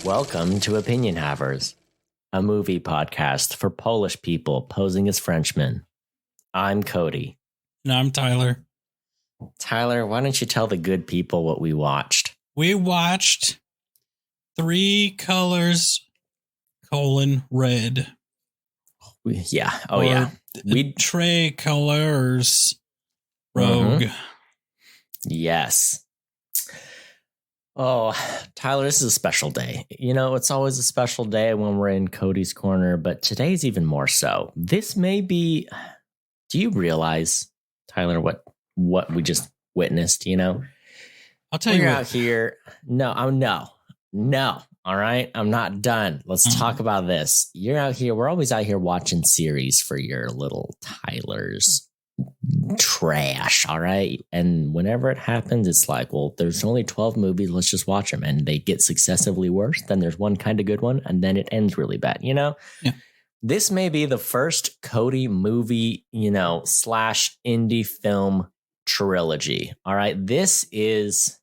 Welcome to Opinion Havers, a movie podcast for Polish people posing as Frenchmen. I'm Cody. And I'm Tyler. Tyler, why don't you tell the good people what we watched? We watched Three Colors, Red. Yeah. Oh, yeah. Trey Colors Rogue. Mm-hmm. Yes. Oh, Tyler, this is a special day. You know, it's always a special day when we're in Cody's corner, but today's even more so. This may be... Do you realize, Tyler, what we just witnessed, you know? I'll tell you what. Out here. No. All right. I'm not done. Let's talk about this. You're out here. We're always out here watching series for your little Tyler's trash. All right. And whenever it happens, it's like, well, there's only 12 movies. Let's just watch them. And they get successively worse. Then there's one kind of good one. And then it ends really bad, you know? Yeah. This may be the first Cody movie, / indie film trilogy. All right. This is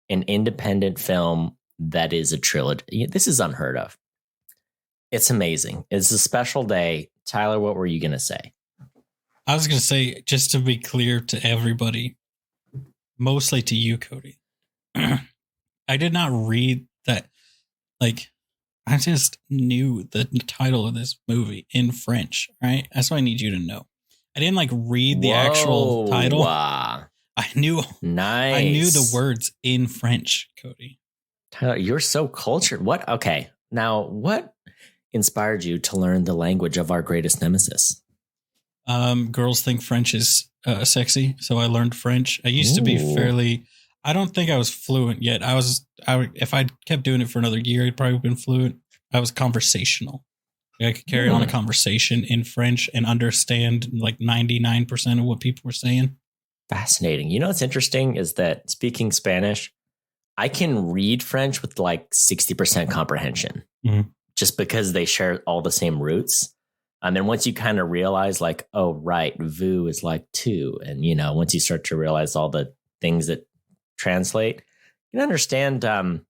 an independent film that is a trilogy. This is unheard of. It's amazing. It's a special day. Tyler, what were you going to say? I was going to say, just to be clear to everybody, mostly to you, Cody, I did not read that. Like, I just knew the title of this movie in French, right? That's what I need you to know. I didn't read the actual title. I knew the words in French, Cody. Tyler, you're so cultured. What? Okay. Now, what inspired you to learn the language of our greatest nemesis? Girls think French is sexy, so I learned French. I used to be fairly... I don't think I was fluent yet. If I kept doing it for another year, I'd probably been fluent. I was conversational. I could carry on a conversation in French and understand 99% of what people were saying. Fascinating. You know what's interesting is that speaking Spanish, I can read French with 60% comprehension, just because they share all the same roots. And once you kind of realize oh, right, vous is two. And, once you start to realize all the things that translate, you can understand the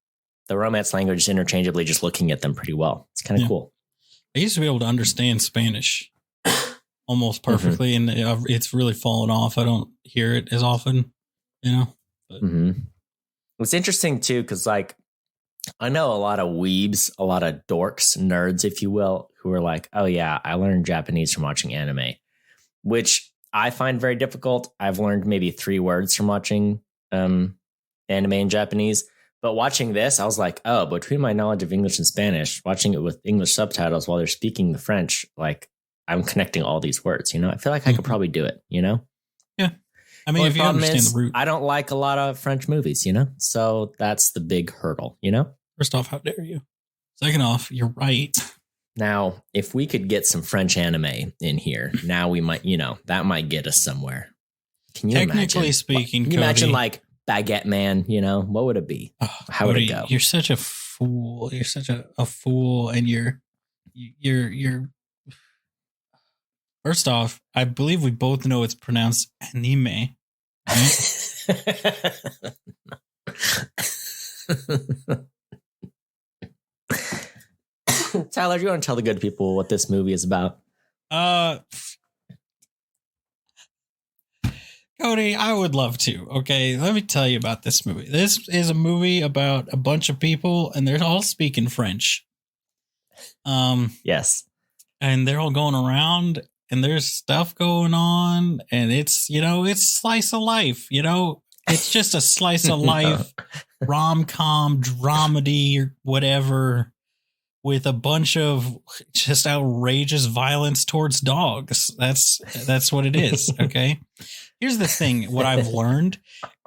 Romance languages interchangeably, just looking at them pretty well. It's kind of cool. I used to be able to understand Spanish almost perfectly, and it's really fallen off. I don't hear it as often, But. It's interesting, too, because I know a lot of weebs, a lot of dorks, nerds, if you will, who are oh, yeah, I learned Japanese from watching anime, which I find very difficult. I've learned maybe 3 words from watching anime in Japanese. But watching this, I was oh, between my knowledge of English and Spanish, watching it with English subtitles while they're speaking the French, I'm connecting all these words, I feel like I could probably do it, Yeah. I mean, if you understand the root. I don't like a lot of French movies, So that's the big hurdle, First off, how dare you? Second off, you're right. Now, if we could get some French anime in here, now we might, that might get us somewhere. Can you Technically speaking, can you imagine Baguette Man, what would it be? How would it go? You're such a fool. You're such a fool. And you're first off, I believe we both know it's pronounced anime. Right? Tyler, do you want to tell the good people what this movie is about? Cody, I would love to. Okay, let me tell you about this movie. This is a movie about a bunch of people, and they're all speaking French. Yes. And they're all going around, and there's stuff going on, and it's, it's slice of life, It's just a slice of life, rom-com, dramedy, or whatever, with a bunch of just outrageous violence towards dogs. That's what it is, okay? Here's the thing. What I've learned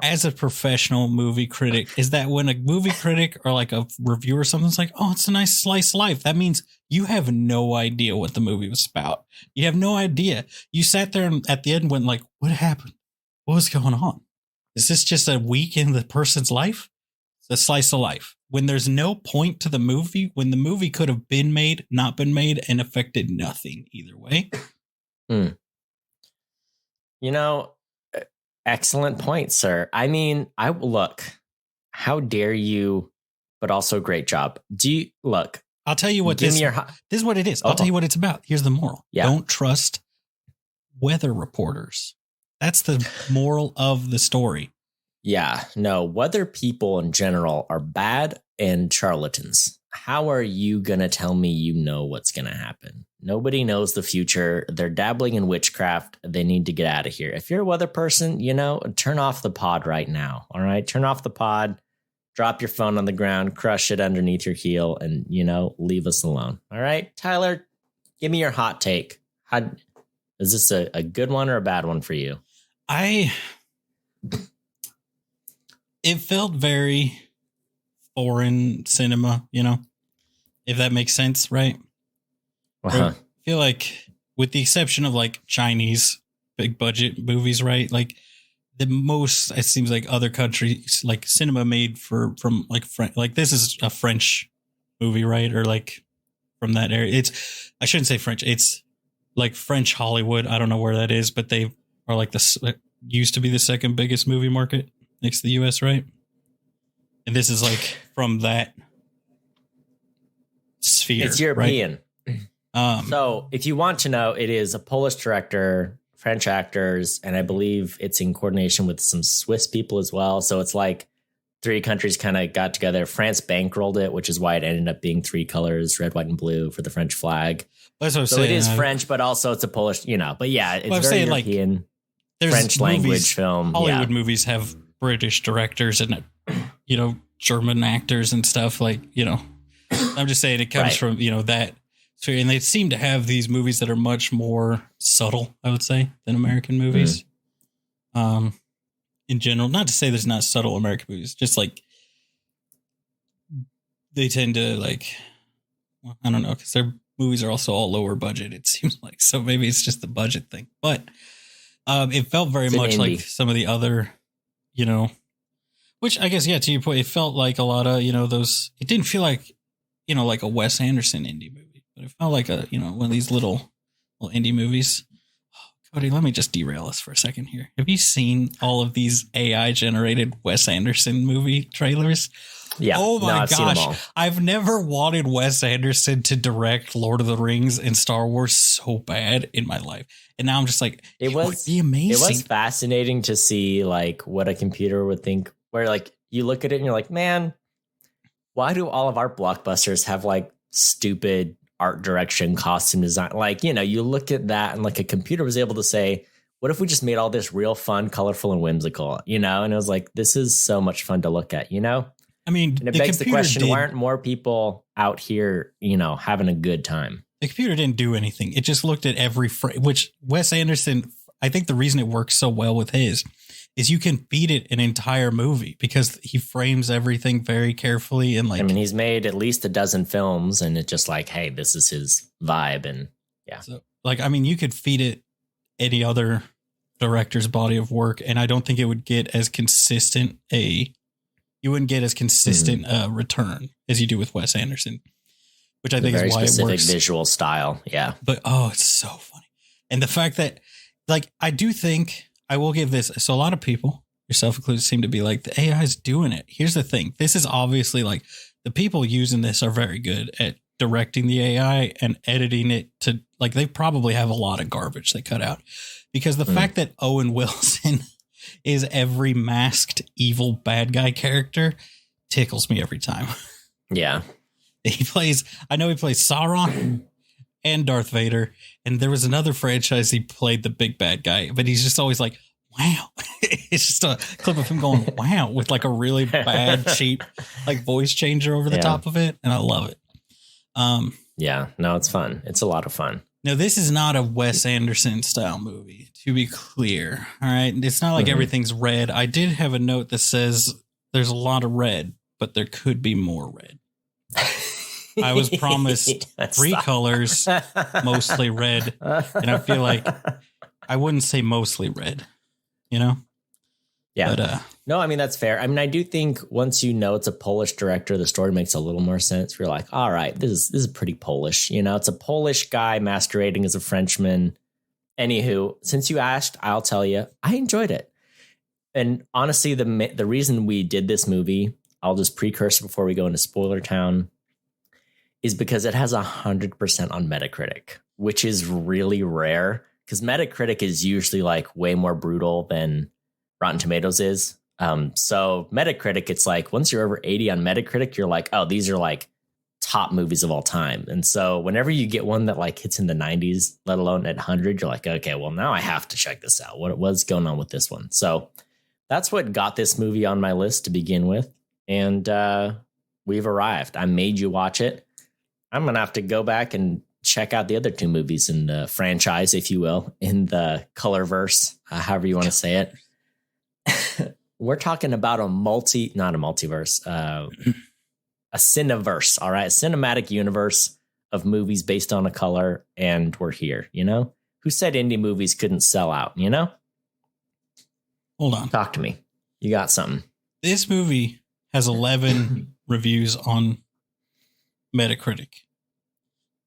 as a professional movie critic is that when a movie critic or a reviewer or something's oh, it's a nice slice of life, that means you have no idea what the movie was about. You have no idea. You sat there and at the end went what happened? What was going on? Is this just a week in the person's life? It's a slice of life. When there's no point to the movie, when the movie could have been made, not been made, and affected nothing either way. Excellent point, sir. I mean, look, how dare you but also great job. Look? I'll tell you what this is what it is. I'll tell you what it's about. Here's the moral. Yeah. Don't trust weather reporters. That's the moral of the story. Yeah, no, weather people in general are bad and charlatans. How are you going to tell me you know what's going to happen? Nobody knows the future. They're dabbling in witchcraft. They need to get out of here. If you're a weather person, turn off the pod right now. All right, turn off the pod, drop your phone on the ground, crush it underneath your heel, and, leave us alone. All right, Tyler, give me your hot take. Is this a good one or a bad one for you? It felt very foreign cinema, if that makes sense, right? Uh-huh. I feel like, with the exception of like Chinese big budget movies, right? Like the most, it seems like other countries, like cinema made from like like this is a French movie, right? Or like from that area. I shouldn't say French. It's like French Hollywood. I don't know where that is, but they are like used to be the second biggest movie market next to the US, right? And this is like from that sphere. It's European. Right? So if you want to know, it is a Polish director, French actors, and I believe it's in coordination with some Swiss people as well. So it's like three countries kind of got together. France bankrolled it, which is why it ended up being three colors, red, white, and blue for the French flag. That's what I'm so saying. It is French, but also it's a Polish, but yeah, it's very European. Like, there's French language film. Hollywood movies have British directors and, German actors and stuff like, I'm just saying it comes from, that. And they seem to have these movies that are much more subtle, I would say, than American movies. In general, not to say there's not subtle American movies, just like they tend to like, well, I don't know, because their movies are also all lower budget, it seems like. So maybe it's just the budget thing. But it felt very much like some of the other, which I guess, yeah, to your point, it felt like a lot of, those, it didn't feel like, like a Wes Anderson indie movie, but it felt like one of these little indie movies. Cody, let me just derail us for a second here. Have you seen all of these AI generated Wes Anderson movie trailers? Yeah. Oh my gosh. I've never wanted Wes Anderson to direct Lord of the Rings and Star Wars so bad in my life. And now I'm just like, it would be amazing. It was fascinating to see like what a computer would think, where like you look at it and you're like, man, why do all of our blockbusters have like stupid art direction, costume design? Like, you look at that and like a computer was able to say, what if we just made all this real fun, colorful and whimsical, and it was like, this is so much fun to look at, I mean, and it begs the question, why aren't more people out here, having a good time? The computer didn't do anything. It just looked at every frame, which Wes Anderson, I think the reason it works so well with his is you can feed it an entire movie because he frames everything very carefully. And like, he's made at least a dozen films and it's just like, hey, this is his vibe. And yeah. So, you could feed it any other director's body of work. And I don't think it would get as consistent return as you do with Wes Anderson, which I think is why it works. Visual style. Yeah. But, it's so funny. And the fact that I do think I will give this. So a lot of people, yourself included, seem to be like, the AI is doing it. Here's the thing. This is obviously like the people using this are very good at directing the AI and editing it to like, they probably have a lot of garbage they cut out because the fact that Owen Wilson is every masked evil bad guy character tickles me every time. Yeah. I know he plays Sauron and Darth Vader. And there was another franchise he played the big bad guy, but he's just always like, wow. It's just a clip of him going, wow, with like a really bad, cheap, like voice changer over the top of it. And I love it. Yeah, no, it's fun. It's a lot of fun. Now, this is not a Wes Anderson style movie, to be clear. All right. It's not like everything's red. I did have a note that says there's a lot of red, but there could be more red. I was promised three colors, mostly red. And I feel like I wouldn't say mostly red, Yeah. But, no, that's fair. I do think once it's a Polish director, the story makes a little more sense. You're like, all right, this is pretty Polish. It's a Polish guy masquerading as a Frenchman. Anywho, since you asked, I'll tell you, I enjoyed it. And honestly, the reason we did this movie I'll just precursor before we go into spoiler town, is because it has 100% on Metacritic, which is really rare because Metacritic is usually like way more brutal than Rotten Tomatoes is. So Metacritic, it's like once you're over 80 on Metacritic, you're like, oh, these are like top movies of all time. And so whenever you get one that like hits in the 90s, let alone at 100, you're like, okay, well, now I have to check this out. What's going on with this one? So that's what got this movie on my list to begin with. And we've arrived. I made you watch it. I'm going to have to go back and check out the other two movies in the franchise, if you will, in the Colorverse, however you want to say it. We're talking about not a multiverse, a cineverse, all right? A cinematic universe of movies based on a color, and we're here, you know? Who said indie movies couldn't sell out, you know? Hold on. Talk to me. You got something. This movie has 11 reviews on Metacritic.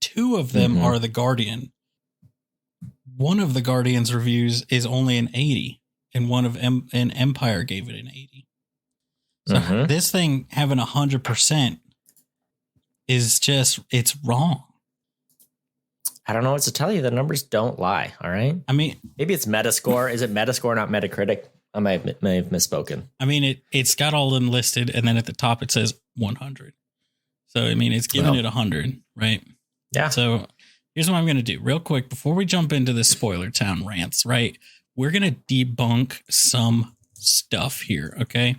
2 of them are The Guardian. One of The Guardian's reviews is only an 80, and one of Empire gave it an 80. So this thing having 100% is just, it's wrong. I don't know what to tell you. The numbers don't lie. All right. I mean, maybe it's Metascore. Is it Metascore, not Metacritic? I may have misspoken. I mean, it's got all of them listed, and then at the top it says 100. So, I mean, it's giving it 100, right? Yeah. So here's what I'm going to do real quick before we jump into the spoiler town rants, right? We're going to debunk some stuff here, okay?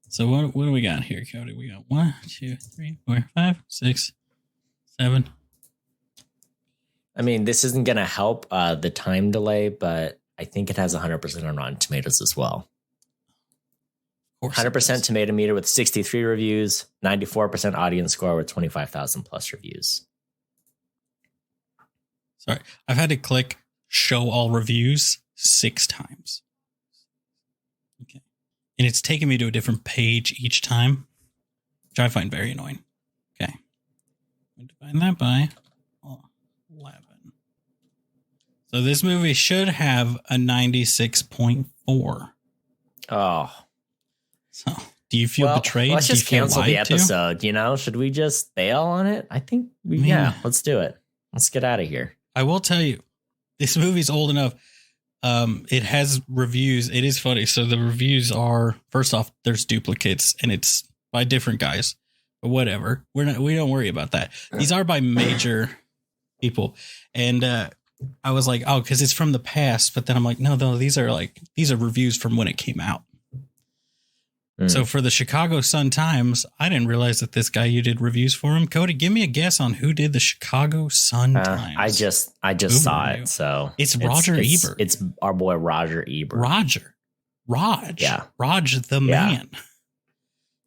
So what do we got here, Cody? We got 1, 2, 3, 4, 5, 6, 7. I mean, this isn't going to help the time delay, but I think it has 100% on Rotten Tomatoes as well. 100% tomato meter with 63 reviews, 94% audience score with 25,000 plus reviews. Sorry, I've had to click show all reviews 6 times. Okay. And it's taken me to a different page each time, which I find very annoying. Okay. I'm going to divide that by 11. So this movie should have a 96.4. Oh. So do you feel betrayed? Let's just cancel the episode, you know? Should we just bail on it? I think let's do it. Let's get out of here. I will tell you, this movie's old enough. It has reviews. It is funny. So the reviews are, first off, there's duplicates and it's by different guys, but whatever. We don't worry about that. These are by major people. And, I was like, oh, cause it's from the past, but then I'm like, no, these are reviews from when it came out. So for the Chicago Sun-Times, I didn't realize that this guy, you did reviews for him. Cody, give me a guess on who did the Chicago Sun-Times. I just saw it. So it's Roger Ebert. It's our boy Roger Ebert. Raj. Yeah. Raj the man.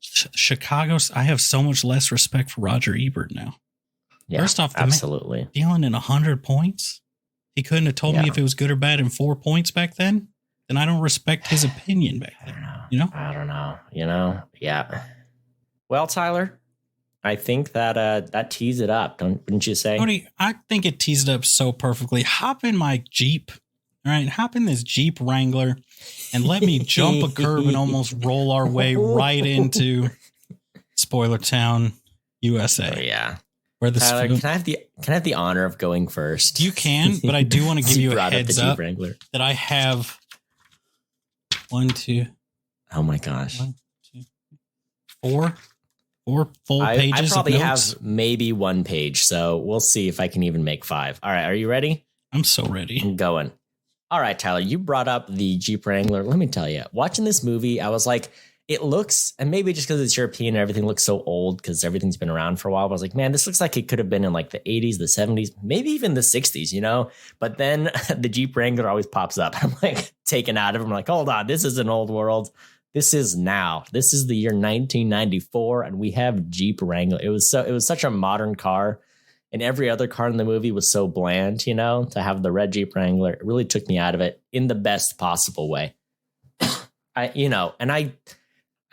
Chicago. I have so much less respect for Roger Ebert now. Yeah, first off, absolutely. Dealing in 100 points. He couldn't have told me if it was good or bad in 4 points back then. Then I don't respect his opinion back then. I don't know. Yeah. Well, Tyler, I think that tees it up. Wouldn't you say? Cody, I think it teased it up so perfectly. Hop in my Jeep. All right. Hop in this Jeep Wrangler and let me jump a curb and almost roll our way right into Spoiler Town, USA. Oh, yeah. Where this Tyler, can I have the honor of going first? You can, but I do want to give you a heads up that I have 1, 2. Oh my gosh. 1, 2, 4 full pages. I probably of notes. have maybe 1 page, so we'll see if I can even make 5. All right, are you ready? I'm so ready. I'm going. All right, Tyler, you brought up the Jeep Wrangler. Let me tell you, watching this movie, I was like, it looks, and maybe just because it's European and everything looks so old because everything's been around for a while, I was like, man, this looks like it could have been in like the 80s, the 70s, maybe even the 60s, you know? But then the Jeep Wrangler always pops up. I'm like taken out of it. I'm like, hold on, this is an old world. This is now. This is the year 1994, and we have Jeep Wrangler. It was such a modern car, and every other car in the movie was so bland, you know, to have the red Jeep Wrangler. It really took me out of it in the best possible way.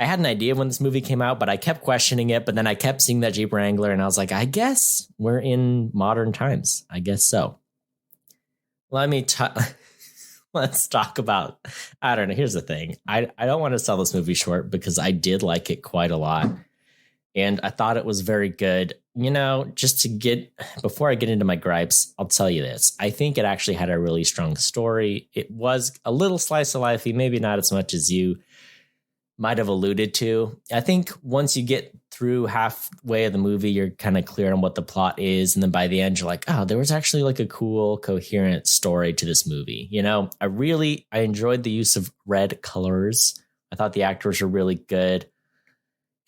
I had an idea when this movie came out, but I kept questioning it. But then I kept seeing that Jeep Wrangler, and I was like, I guess we're in modern times. I guess so. Let me let's talk about, I don't know. Here's the thing. I don't want to sell this movie short because I did like it quite a lot. And I thought it was very good. You know, just to get, before I get into my gripes, I'll tell you this. I think it actually had a really strong story. It was a little slice of life-y, maybe not as much as you might have alluded to. I think once you get through halfway of the movie, you're kind of clear on what the plot is. And then by the end, you're like, oh, there was actually like a cool, coherent story to this movie. You know, I enjoyed the use of red colors. I thought the actors were really good.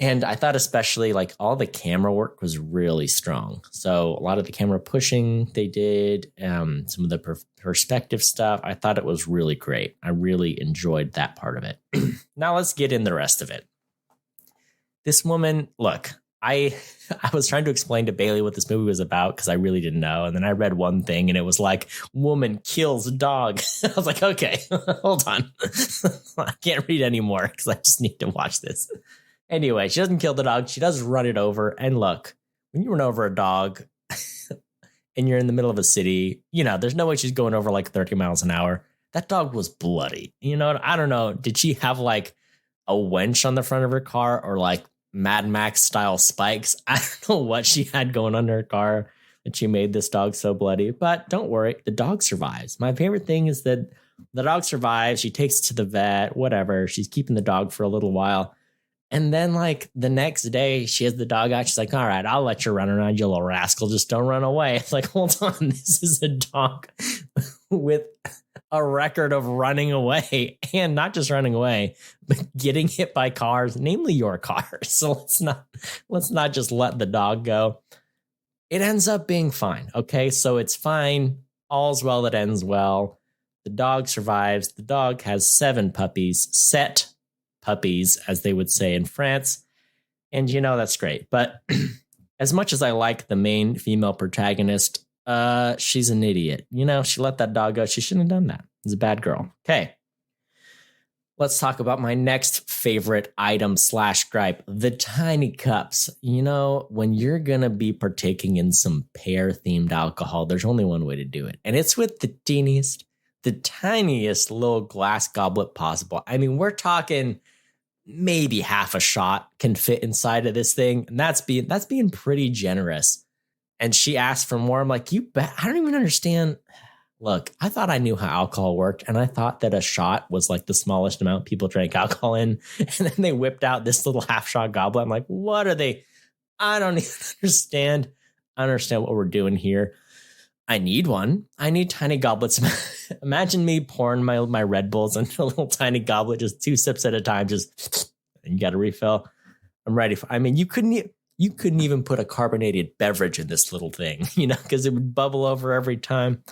And I thought especially like all the camera work was really strong. So a lot of the camera pushing they did, some of the perspective stuff, I thought it was really great. I really enjoyed that part of it. Now let's get in the rest of it. This woman, look, I was trying to explain to Bailey what this movie was about because I really didn't know. And then I read one thing and it was like, woman kills dog. I was like, okay, hold on. I can't read anymore because I just need to watch this. Anyway, she doesn't kill the dog. She does run it over. And look, when you run over a dog and you're in the middle of a city, you know, there's no way she's going over like 30 miles an hour. That dog was bloody. You know, I don't know. Did she have like a wench on the front of her car or like Mad Max style spikes? I don't know what she had going on her car that she made this dog so bloody. But don't worry, the dog survives. My favorite thing is that the dog survives. She takes it to the vet, whatever. She's keeping the dog for a little while. And then, like, the next day, she has the dog out. She's like, all right, I'll let you run around, you little rascal. Just don't run away. It's like, hold on. This is a dog with a record of running away. And not just running away, but getting hit by cars, namely your car. So let's not just let the dog go. It ends up being fine. Okay, so it's fine. All's well that ends well. The dog survives. The dog has 7 puppies, puppies, as they would say in France. And, you know, that's great. But as much as I like the main female protagonist, she's an idiot. You know, she let that dog go. She shouldn't have done that. She's a bad girl. Okay. Let's talk about my next favorite item / gripe, the tiny cups. You know, when you're going to be partaking in some pear-themed alcohol, there's only one way to do it. And it's with the tiniest little glass goblet possible. I mean, we're talking maybe half a shot can fit inside of this thing. And that's being pretty generous. And she asked for more. I'm like, you bet. I don't even understand. Look, I thought I knew how alcohol worked. And I thought that a shot was like the smallest amount people drank alcohol in. And then they whipped out this little half shot goblet. I'm like, what are they? I don't even understand. I don't understand what we're doing here. I need one. I need tiny goblets. Imagine me pouring my Red Bulls into a little tiny goblet, just 2 sips at a time. Just, and you got to refill. I'm ready for. I mean, you couldn't even put a carbonated beverage in this little thing, you know, because it would bubble over every time.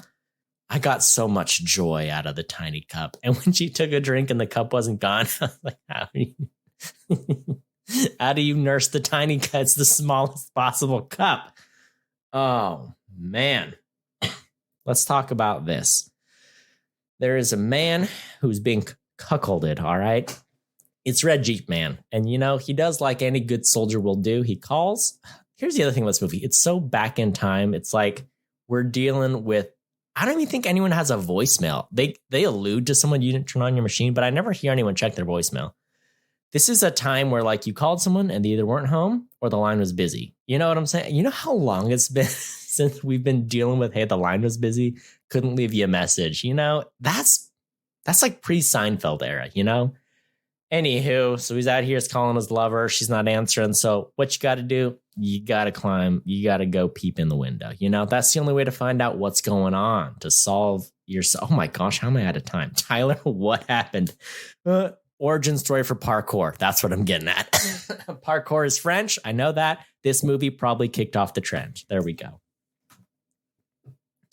I got so much joy out of the tiny cup, and when she took a drink and the cup wasn't gone, I was like, how do you nurse the tiny cup? It's the smallest possible cup. Oh man. Let's talk about this. There is a man who's being cuckolded, all right? It's Red Jeep Man. And, you know, he does like any good soldier will do. He calls. Here's the other thing about this movie. It's so back in time. It's like we're dealing with, I don't even think anyone has a voicemail. They allude to someone you didn't turn on your machine, but I never hear anyone check their voicemail. This is a time where like you called someone and they either weren't home or the line was busy. You know what I'm saying? You know how long it's been since we've been dealing with, hey, the line was busy, couldn't leave you a message. You know, that's like pre-Seinfeld era, you know? Anywho, so he's out here, he's calling his lover. She's not answering. So what you got to do? You got to climb. You got to go peep in the window. You know, that's the only way to find out what's going on, to solve your. Oh my gosh, how am I out of time? Tyler, what happened? Origin story for parkour. That's what I'm getting at. Parkour is French. I know that. This movie probably kicked off the trend. There we go.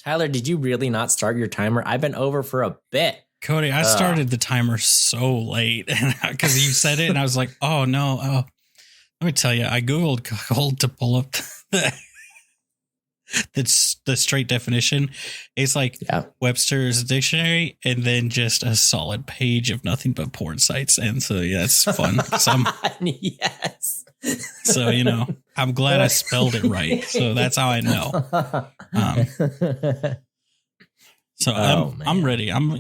Tyler, did you really not start your timer? I've been over for a bit. Cody, I started the timer so late because you said it and I was like, oh no. Oh, let me tell you, I Googled cuckold to pull up the straight definition. It's like Webster's dictionary and then just a solid page of nothing but porn sites. And so, yeah, it's fun. Yes. So, you know, I'm glad I spelled it right. So that's how I know. So I'm ready. I'm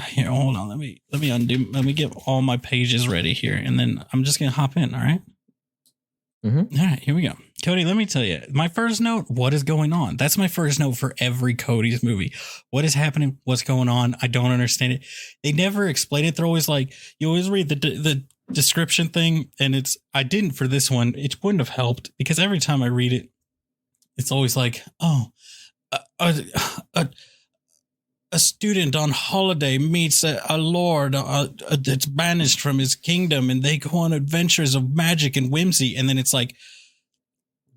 here. Hold on. Let me undo. Let me get all my pages ready here, and then I'm just gonna hop in. All right. Mm-hmm. All right. Here we go. Cody, let me tell you. My first note. What is going on? That's my first note for every Cody's movie. What is happening? What's going on? I don't understand it. They never explain it. They're always like, you always read the description thing, and it's. I didn't for this one. It wouldn't have helped because every time I read it, it's always like, oh, a student on holiday meets a lord that's banished from his kingdom, and they go on adventures of magic and whimsy. And then it's like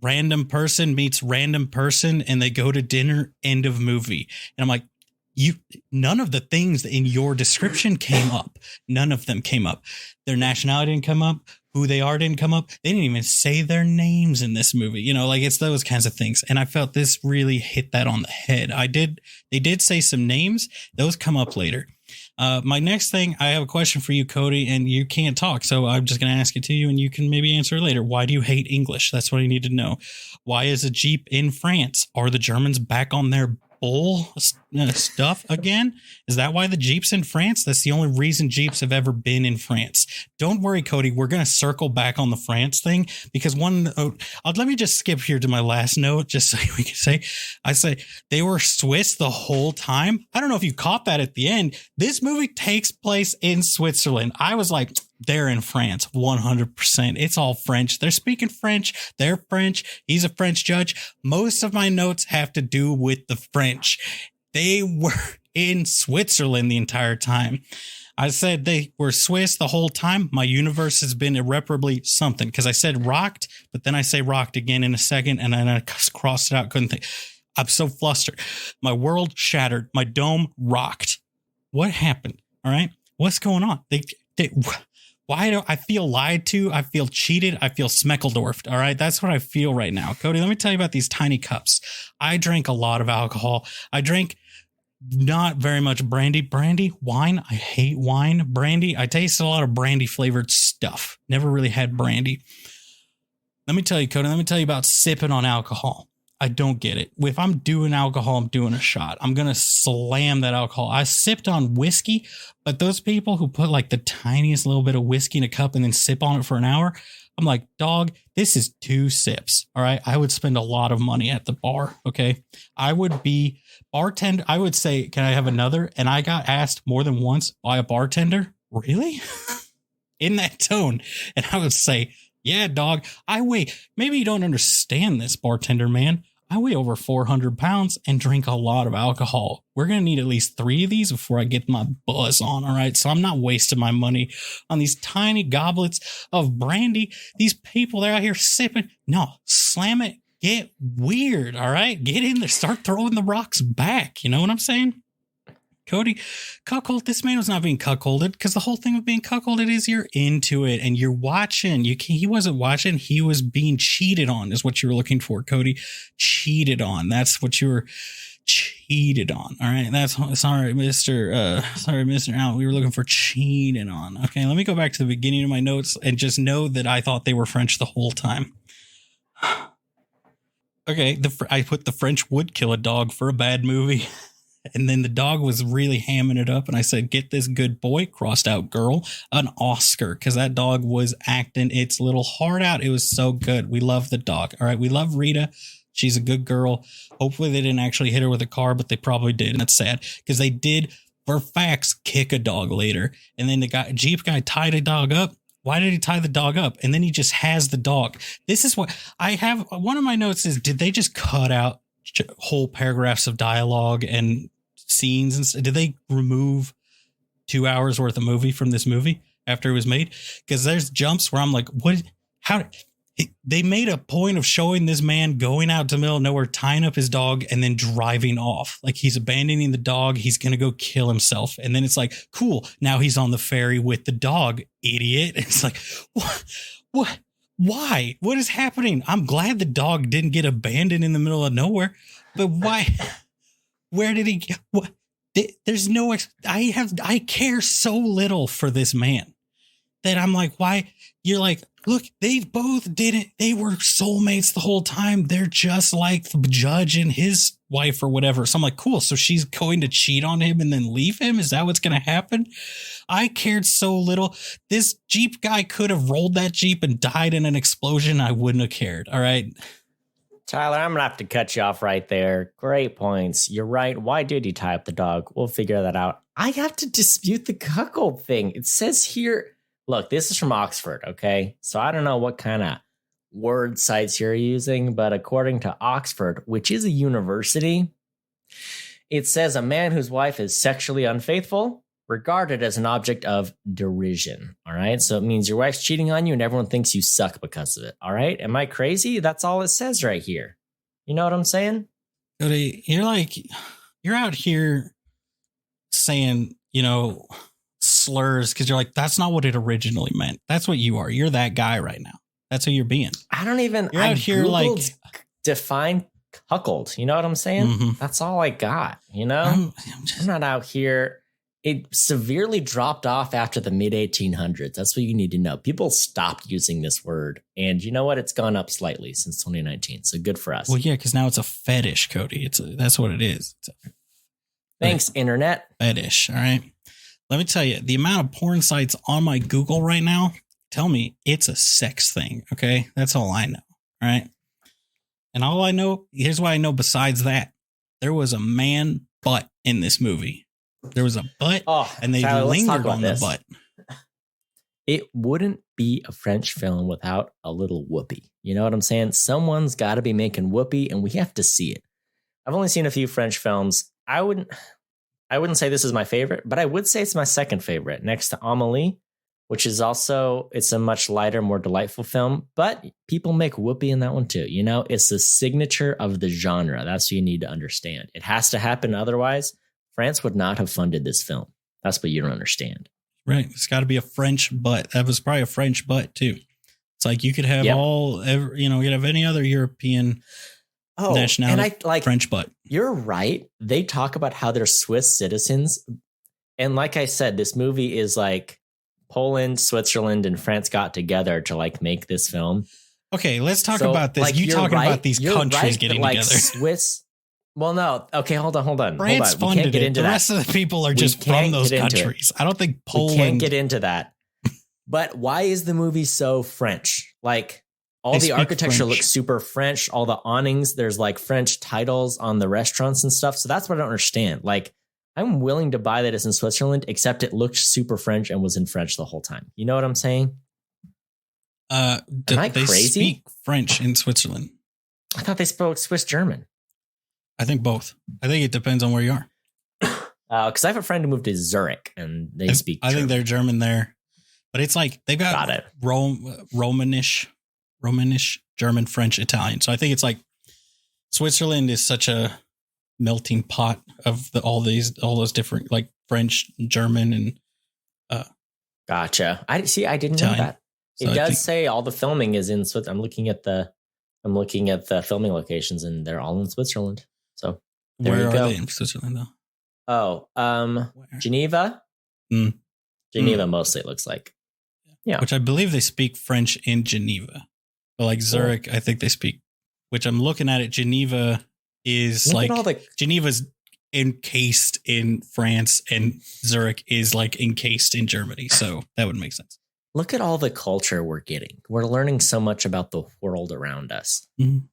random person meets random person, and they go to dinner. End of movie. And I'm like, none of the things in your description came up. None of them came up. Their nationality didn't come up. Who they are didn't come up. They didn't even say their names in this movie. You know, like it's those kinds of things. And I felt this really hit that on the head. They did say some names. Those come up later. My next thing, I have a question for you, Cody, and you can't talk. So I'm just going to ask it to you and you can maybe answer it later. Why do you hate English? That's what I need to know. Why is a Jeep in France? Are the Germans back on their bull stuff again? Is that why the Jeep's in France? That's the only reason Jeeps have ever been in France. Don't worry, Cody. We're going to circle back on the France thing because let me just skip here to my last note just so we can say, I say they were Swiss the whole time. I don't know if you caught that at the end. This movie takes place in Switzerland. I was like, they're in France 100%. It's all French. They're speaking French. They're French. He's a French judge. Most of my notes have to do with the French. They were in Switzerland the entire time. I said they were Swiss the whole time. My universe has been irreparably something because I said rocked, but then I say rocked again in a second and then I crossed it out. Couldn't think. I'm so flustered. My world shattered. My dome rocked. What happened? All right. What's going on? Why do I feel lied to? I feel cheated. I feel Smeckledorfed. All right. That's what I feel right now. Cody, let me tell you about these tiny cups. I drank a lot of alcohol. I drank not very much brandy, wine. I hate wine, brandy. I tasted a lot of brandy flavored stuff. Never really had brandy. Let me tell you, Cody, let me tell you about sipping on alcohol. I don't get it. If I'm doing alcohol, I'm doing a shot. I'm going to slam that alcohol. I sipped on whiskey, but those people who put like the tiniest little bit of whiskey in a cup and then sip on it for an hour, I'm like, dog, this is 2 sips. All right. I would spend a lot of money at the bar. Okay. I would be bartender. I would say, can I have another? And I got asked more than once by a bartender. Really? In that tone. And I would say, yeah, dog, I weigh, maybe you don't understand this, bartender man. I weigh over 400 pounds and drink a lot of alcohol. We're going to need at least 3 of these before I get my buzz on. All right. So I'm not wasting my money on these tiny goblets of brandy. These people, they're out here sipping. No, slam it. Get weird. All right. Get in there. Start throwing the rocks back. You know what I'm saying? Cody, cuckold, this man was not being cuckolded because the whole thing of being cuckolded is you're into it and you're watching. He wasn't watching. He was being cheated on is what you were looking for, Cody. Cheated on. That's what you were cheated on. All right. That's sorry, Mr. Allen. We were looking for cheated on. Okay. Let me go back to the beginning of my notes and just know that I thought they were French the whole time. Okay. I put the French would kill a dog for a bad movie. And then the dog was really hamming it up. And I said, get this good boy, crossed out girl, an Oscar. Because that dog was acting its little heart out. It was so good. We love the dog. All right. We love Rita. She's a good girl. Hopefully they didn't actually hit her with a car, but they probably did. And that's sad because they did, for facts, kick a dog later. And then the Jeep guy tied a dog up. Why did he tie the dog up? And then he just has the dog. This is what I have. One of my notes is, did they just cut out whole paragraphs of dialogue and scenes and did they remove 2 hours worth of movie from this movie after it was made? Because there's jumps where I'm like, what? How? They made a point of showing this man going out to the middle of nowhere, tying up his dog and then driving off. Like he's abandoning the dog. He's going to go kill himself. And then it's like, cool. Now he's on the ferry with the dog, idiot. It's like, what? Why? What is happening? I'm glad the dog didn't get abandoned in the middle of nowhere, but why? Where did he get? What? There's no. I care so little for this man. that I'm like, why? You're like, look, they both did it. They were soulmates the whole time. They're just like the judge and his wife or whatever. So I'm like, cool. So she's going to cheat on him and then leave him? Is that what's going to happen? I cared so little. This Jeep guy could have rolled that Jeep and died in an explosion. I wouldn't have cared. All right. Tyler, I'm going to have to cut you off right there. Great points. You're right. Why did he tie up the dog? We'll figure that out. I have to dispute the cuckold thing. It says here, look, this is from Oxford, okay? So I don't know what kind of word sites you're using, but according to Oxford, which is a university, it says a man whose wife is sexually unfaithful, regarded as an object of derision, all right? So it means your wife's cheating on you and everyone thinks you suck because of it, all right? Am I crazy? That's all it says right here. You know what I'm saying? You're like, you're out here saying, you know, slurs because you're like, that's not what it originally meant. That's what you are. You're that guy right now. That's who you're being. I don't even, you're out here Googled like define cuckold. You know what I'm saying? Mm-hmm. That's all I got, you know? I'm not out here. It severely dropped off after the mid 1800s. That's what you need to know. People stopped using this word. And you know what? It's gone up slightly since 2019. So good for us. Well, yeah, because now it's a fetish, Cody. That's what it is. Thanks, internet. Fetish. All right. Let me tell you, the amount of porn sites on my Google right now tell me it's a sex thing. Okay. That's all I know. All right. And all I know, here's what I know besides that. There was a man butt in this movie. There was a butt, and they Tyler, lingered on the butt. It wouldn't be a French film without a little whoopee. You know what I'm saying? Someone's got to be making whoopee, and we have to see it. I've only seen a few French films. I wouldn't say this is my favorite, but I would say it's my second favorite, next to Amélie, which is also, it's a much lighter, more delightful film. But people make whoopee in that one too. You know, it's the signature of the genre. That's what you need to understand. It has to happen, otherwise France would not have funded this film. That's what you don't understand. Right. It's got to be a French butt. That was probably a French butt too. It's like you could have you could have any other European nationality, and French butt. You're right. They talk about how they're Swiss citizens. And like I said, this movie is like Poland, Switzerland, and France got together to like make this film. Okay, let's talk about this. Like, you talking about these countries getting together. Swiss. Well, no. Okay, hold on. France funded it. The rest of the people are just from those countries. I don't think Poland. We can't get into that. But why is the movie so French? Like, all the architecture looks super French. All the awnings, there's like French titles on the restaurants and stuff. So that's what I don't understand. Like, I'm willing to buy that it's in Switzerland, except it looked super French and was in French the whole time. You know what I'm saying? Am I crazy? They speak French in Switzerland. I thought they spoke Swiss German. I think both. I think it depends on where you are. Because I have a friend who moved to Zurich and they speak German. I think they're German there. But it's like they've got Romanish, German, French, Italian. So I think it's like Switzerland is such a melting pot of all those different like French, German, and gotcha. I didn't know that. So it does say all the filming is in Switzerland. I'm looking at the filming locations and they're all in Switzerland. So where are they in Switzerland though? Geneva. Geneva mostly, it looks like. Yeah. Which I believe they speak French in Geneva. But like Zurich, I think they speak, which I'm looking at it. Geneva is Geneva's encased in France and Zurich is like encased in Germany. So that would make sense. Look at all the culture we're getting. We're learning so much about the world around us. Mm-hmm.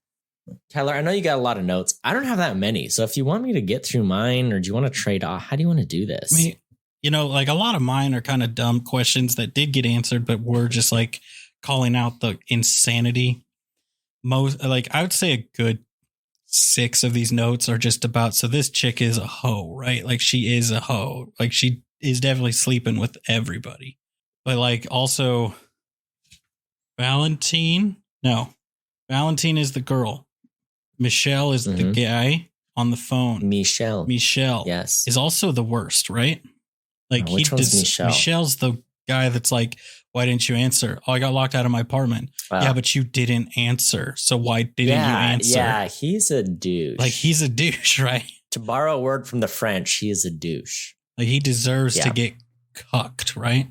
Tyler, I know you got a lot of notes. I don't have that many. So if you want me to get through mine or do you want to trade off, how do you want to do this? I mean, you know, like a lot of mine are kind of dumb questions that did get answered, but we're just like calling out the insanity. Most, like, I would say a good 6 of these notes are just about, so this chick is a hoe, right? Like, she is a hoe. Like, she is definitely sleeping with everybody. But like, also Valentine is the girl. Michelle is the guy on the phone. Michelle, yes, is also the worst, right? Like, which one's Michelle? Michelle's the guy that's like, why didn't you answer? Oh, I got locked out of my apartment. Yeah, but you didn't answer. So why didn't you answer? Yeah, he's a douche. Like, he's a douche, right? To borrow a word from the French, he is a douche. Like, he deserves to get cucked, right?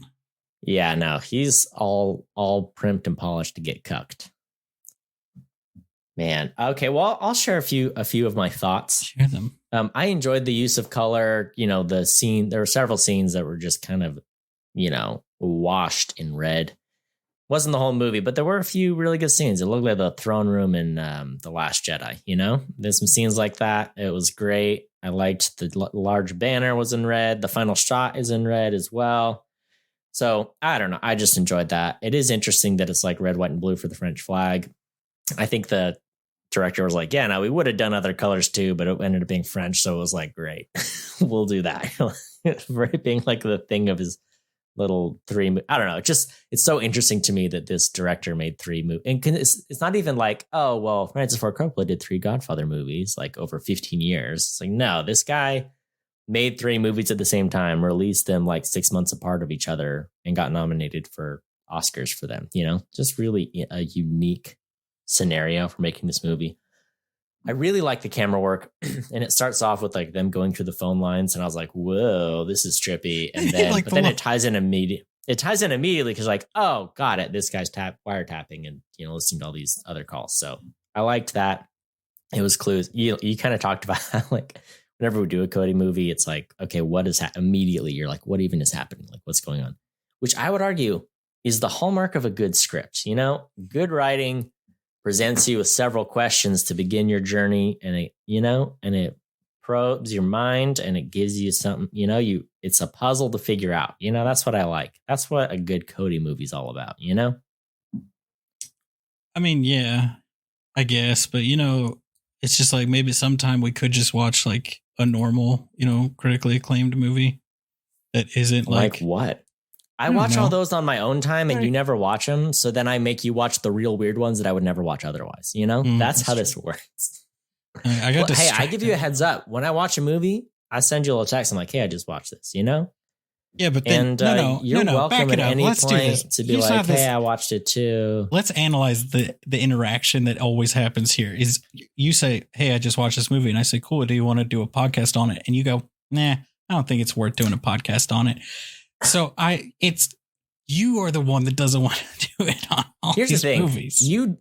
Yeah, no, he's all primped and polished to get cucked. Man, okay. Well, I'll share a few of my thoughts. Share them. I enjoyed the use of color. You know, the scene. There were several scenes that were just kind of, washed in red. Wasn't the whole movie, but there were a few really good scenes. It looked like the throne room in The Last Jedi. There's some scenes like that. It was great. I liked the large banner was in red. The final shot is in red as well. So I don't know. I just enjoyed that. It is interesting that it's like red, white, and blue for the French flag. I think the director was like, yeah, no, we would have done other colors too, but it ended up being French. So it was like, great, we'll do that. For it being like the thing of his little three. I don't know. It's so interesting to me that this director made 3 movies. And it's not even like, oh, well, Francis Ford Coppola did 3 Godfather movies like over 15 years. It's like, no, this guy made 3 movies at the same time, released them like 6 months apart of each other, and got nominated for Oscars for them. Just really a unique scenario for making this movie. I really like the camera work, and it starts off with like them going through the phone lines, and I was like, "Whoa, this is trippy!" And then, but then it ties in immediately. It ties in immediately because, like, oh, got it. This guy's wiretapping and listening to all these other calls. So I liked that. It was clues. You kind of talked about like whenever we do a Cody movie, it's like, okay, what is immediately? You're like, what even is happening? Like, what's going on? Which I would argue is the hallmark of a good script. Good writing presents you with several questions to begin your journey, and it probes your mind, and it gives you something, it's a puzzle to figure out. That's what I like. That's what a good Cody movie's all about, I mean, yeah, I guess, but it's just like maybe sometime we could just watch like a normal, critically acclaimed movie that isn't like what? I watch all those on my own time, and you never watch them. So then I make you watch the real weird ones that I would never watch otherwise. That's how this works. Hey, I give you a heads up. When I watch a movie, I send you a little text. I'm like, hey, I just watched this, Yeah, but then you're welcome at any point to be like, hey, I watched it too. Let's analyze the interaction that always happens here. Is you say, hey, I just watched this movie, and I say, cool, do you want to do a podcast on it? And you go, nah, I don't think it's worth doing a podcast on it. So you are the one that doesn't want to do it on all Here's these the thing. movies. You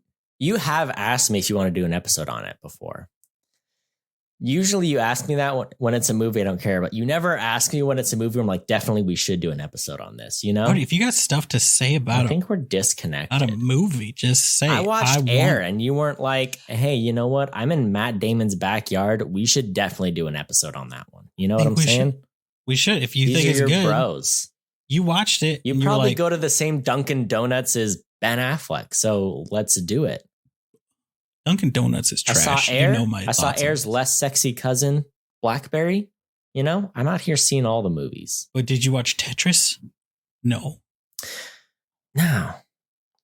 have asked me if you want to do an episode on it before. Usually you ask me that when it's a movie I don't care about. You never ask me when it's a movie where I'm like, definitely we should do an episode on this, But if you got stuff to say about I think we're disconnected. About a movie, just say. I watched Air, and you weren't like, hey, you know what? I'm in Matt Damon's backyard. We should definitely do an episode on that one. You know what I'm saying? We should. If you These think are it's your good. Bros. You watched it. You probably go to the same Dunkin' Donuts as Ben Affleck. So let's do it. Dunkin' Donuts is trash. I saw Air. I saw Air's less sexy cousin, Blackberry. I'm out here seeing all the movies. But did you watch Tetris? No. No.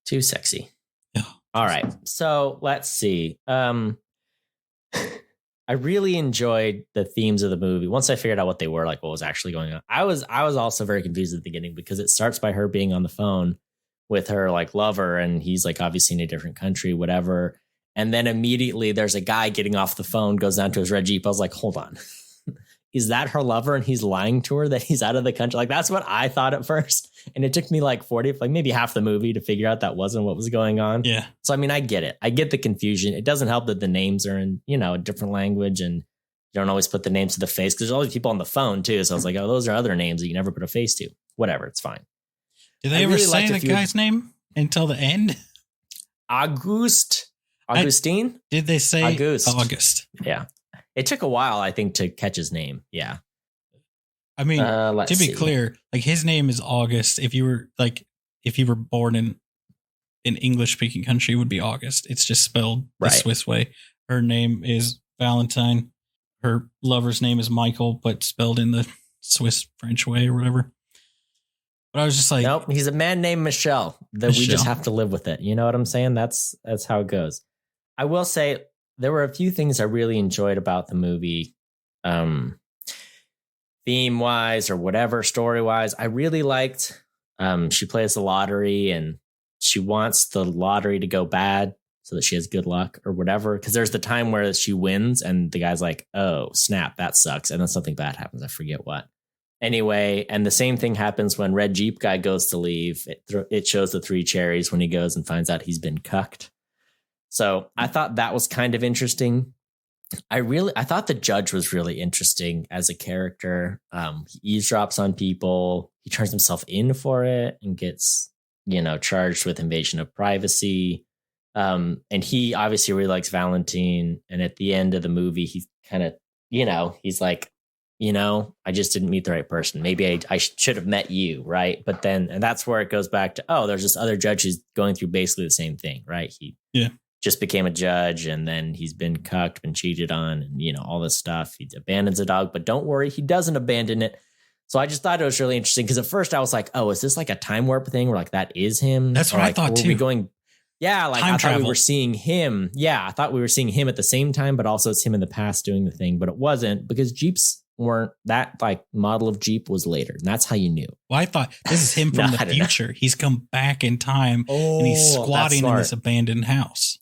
Too sexy. Yeah. All right. So let's see. I really enjoyed the themes of the movie. Once I figured out what they were, like what was actually going on. I was also very confused at the beginning because it starts by her being on the phone with her like lover, and he's like obviously in a different country, whatever. And then immediately there's a guy getting off the phone, goes down to his red Jeep. I was like, hold on. Is that her lover? And he's lying to her that he's out of the country. Like that's what I thought at first. And it took me like maybe half the movie to figure out that wasn't what was going on. Yeah. So, I mean, I get it. I get the confusion. It doesn't help that the names are in, a different language, and you don't always put the names to the face because there's all these people on the phone too. So I was like, oh, those are other names that you never put a face to. Whatever. It's fine. Did they ever say the guy's name until the end? Augustine? Did they say August? Yeah. It took a while, I think, to catch his name. Yeah. I mean, to be clear, like his name is August. If you were born in an English speaking country, it would be August. It's just spelled the Swiss way. Her name is Valentine. Her lover's name is Michael, but spelled in the Swiss French way or whatever. But I was just like, nope, he's a man named Michelle. We just have to live with it. You know what I'm saying? That's how it goes. I will say there were a few things I really enjoyed about the movie, theme wise or whatever, story wise. I really liked she plays the lottery and she wants the lottery to go bad so that she has good luck or whatever. Because there's the time where she wins and the guy's like, oh, snap, that sucks. And then something bad happens. I forget what. Anyway, and the same thing happens when Red Jeep guy goes to leave. It shows the 3 cherries when he goes and finds out he's been cucked. So I thought that was kind of interesting. I thought the judge was really interesting as a character. He eavesdrops on people. He turns himself in for it and gets, charged with invasion of privacy. And he obviously really likes Valentine. And at the end of the movie, he's kind of, he's like, I just didn't meet the right person. Maybe I should have met you, right? But then, and that's where it goes back to, there's this other judge who's going through basically the same thing, right? He just became a judge, and then he's been cucked, been cheated on, and all this stuff. He abandons a dog, but don't worry, he doesn't abandon it. So I just thought it was really interesting because at first I was like, is this like a time warp thing where like that is him? That's what I thought too. We going, like time I travel. thought we were seeing him. Yeah, I thought we were seeing him at the same time, but also it's him in the past doing the thing. But it wasn't, because Jeeps weren't, that like model of Jeep was later, and that's how you knew. Well, I thought this is him from the future. He's come back in time, and he's squatting in this abandoned house.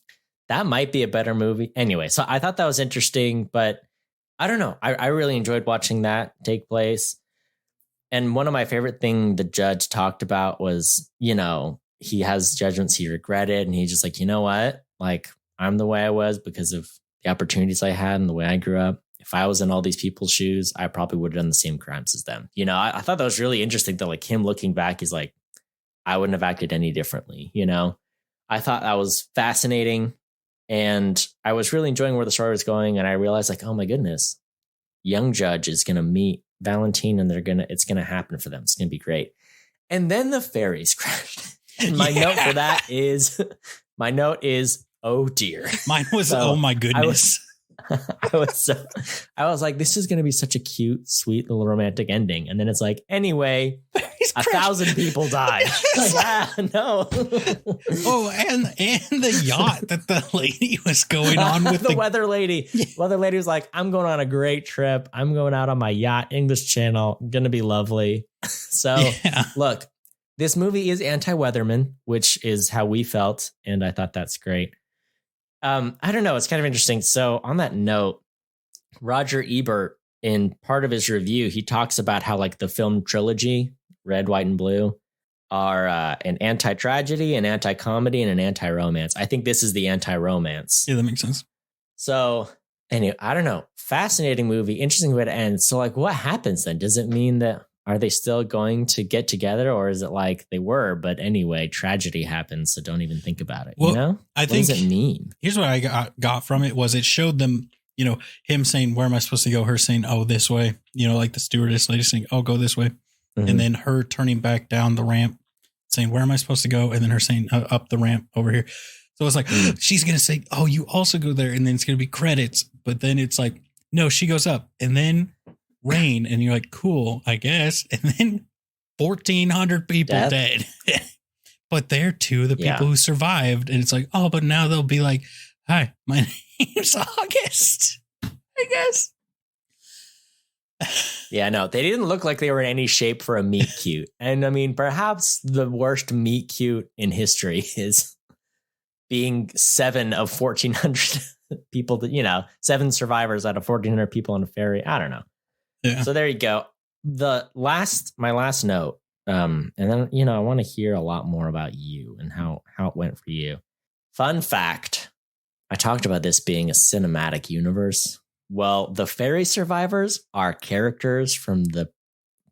That might be a better movie. Anyway, so I thought that was interesting, but I don't know. I really enjoyed watching that take place. And one of my favorite thing the judge talked about was, he has judgments he regretted, and he's just like, you know what? Like, I'm the way I was because of the opportunities I had and the way I grew up. If I was in all these people's shoes, I probably would have done the same crimes as them. I thought that was really interesting that like him looking back, he's like, I wouldn't have acted any differently. I thought that was fascinating. And I was really enjoying where the story was going. And I realized like, oh my goodness, young judge is going to meet Valentine, and it's going to happen for them. It's going to be great. And then the fairies crashed. And my note for that is, oh dear. Mine was, oh my goodness. I was like, this is going to be such a cute, sweet little romantic ending. And then it's like, anyway, 1,000 people died. No. And the yacht that the lady was going on with. The weather lady. Weather lady was like, I'm going on a great trip. I'm going out on my yacht, English Channel. Going to be lovely. So look, this movie is anti-weatherman, which is how we felt. And I thought that's great. I don't know. It's kind of interesting. So on that note, Roger Ebert, in part of his review, he talks about how like the film trilogy, Red, White, and Blue, are an anti-tragedy, an anti-comedy, and an anti-romance. I think this is the anti-romance. Yeah, that makes sense. So anyway, I don't know. Fascinating movie. Interesting way to end. So like, what happens then? Does it mean that, are they still going to get together, or is it like they were, but anyway, tragedy happens, so don't even think about it? Well, I think, what does it mean? Here's what I got from it was it showed them, him saying, where am I supposed to go? Her saying, oh, this way, like the stewardess lady saying, oh, go this way. Mm-hmm. And then her turning back down the ramp saying, where am I supposed to go? And then her saying, up the ramp over here. So it's like, she's going to say, oh, you also go there. And then it's going to be credits. But then it's like, no, she goes up and then rain. And you're like, cool, I guess. And then 1,400 people dead. But they're two of the people who survived. And it's like, oh, but now they'll be like, hi, my name's August, I guess. Yeah, no, they didn't look like they were in any shape for a meet cute. And I mean, perhaps the worst meet cute in history is being 7 of 1,400 people that, 7 survivors out of 1,400 people on a ferry. I don't know. Yeah. So there you go. My last note. And then, I want to hear a lot more about you and how it went for you. Fun fact. I talked about this being a cinematic universe. Well, the ferry survivors are characters from the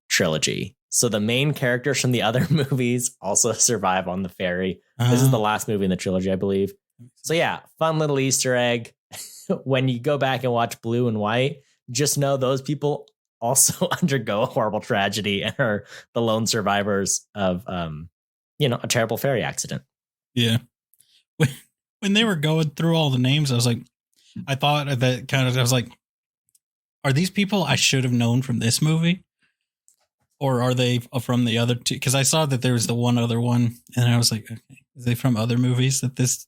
trilogy. So the main characters from the other movies also survive on the ferry. This is the last movie in the trilogy, I believe. So yeah, fun little Easter egg. When you go back and watch Blue and White, just know those people also undergo a horrible tragedy and are the lone survivors of, a terrible ferry accident. Yeah. When they were going through all the names, I thought that I was like, are these people I should have known from this movie? Or are they from the other two? Because I saw that there was the one other one. And I was like, okay, is they from other movies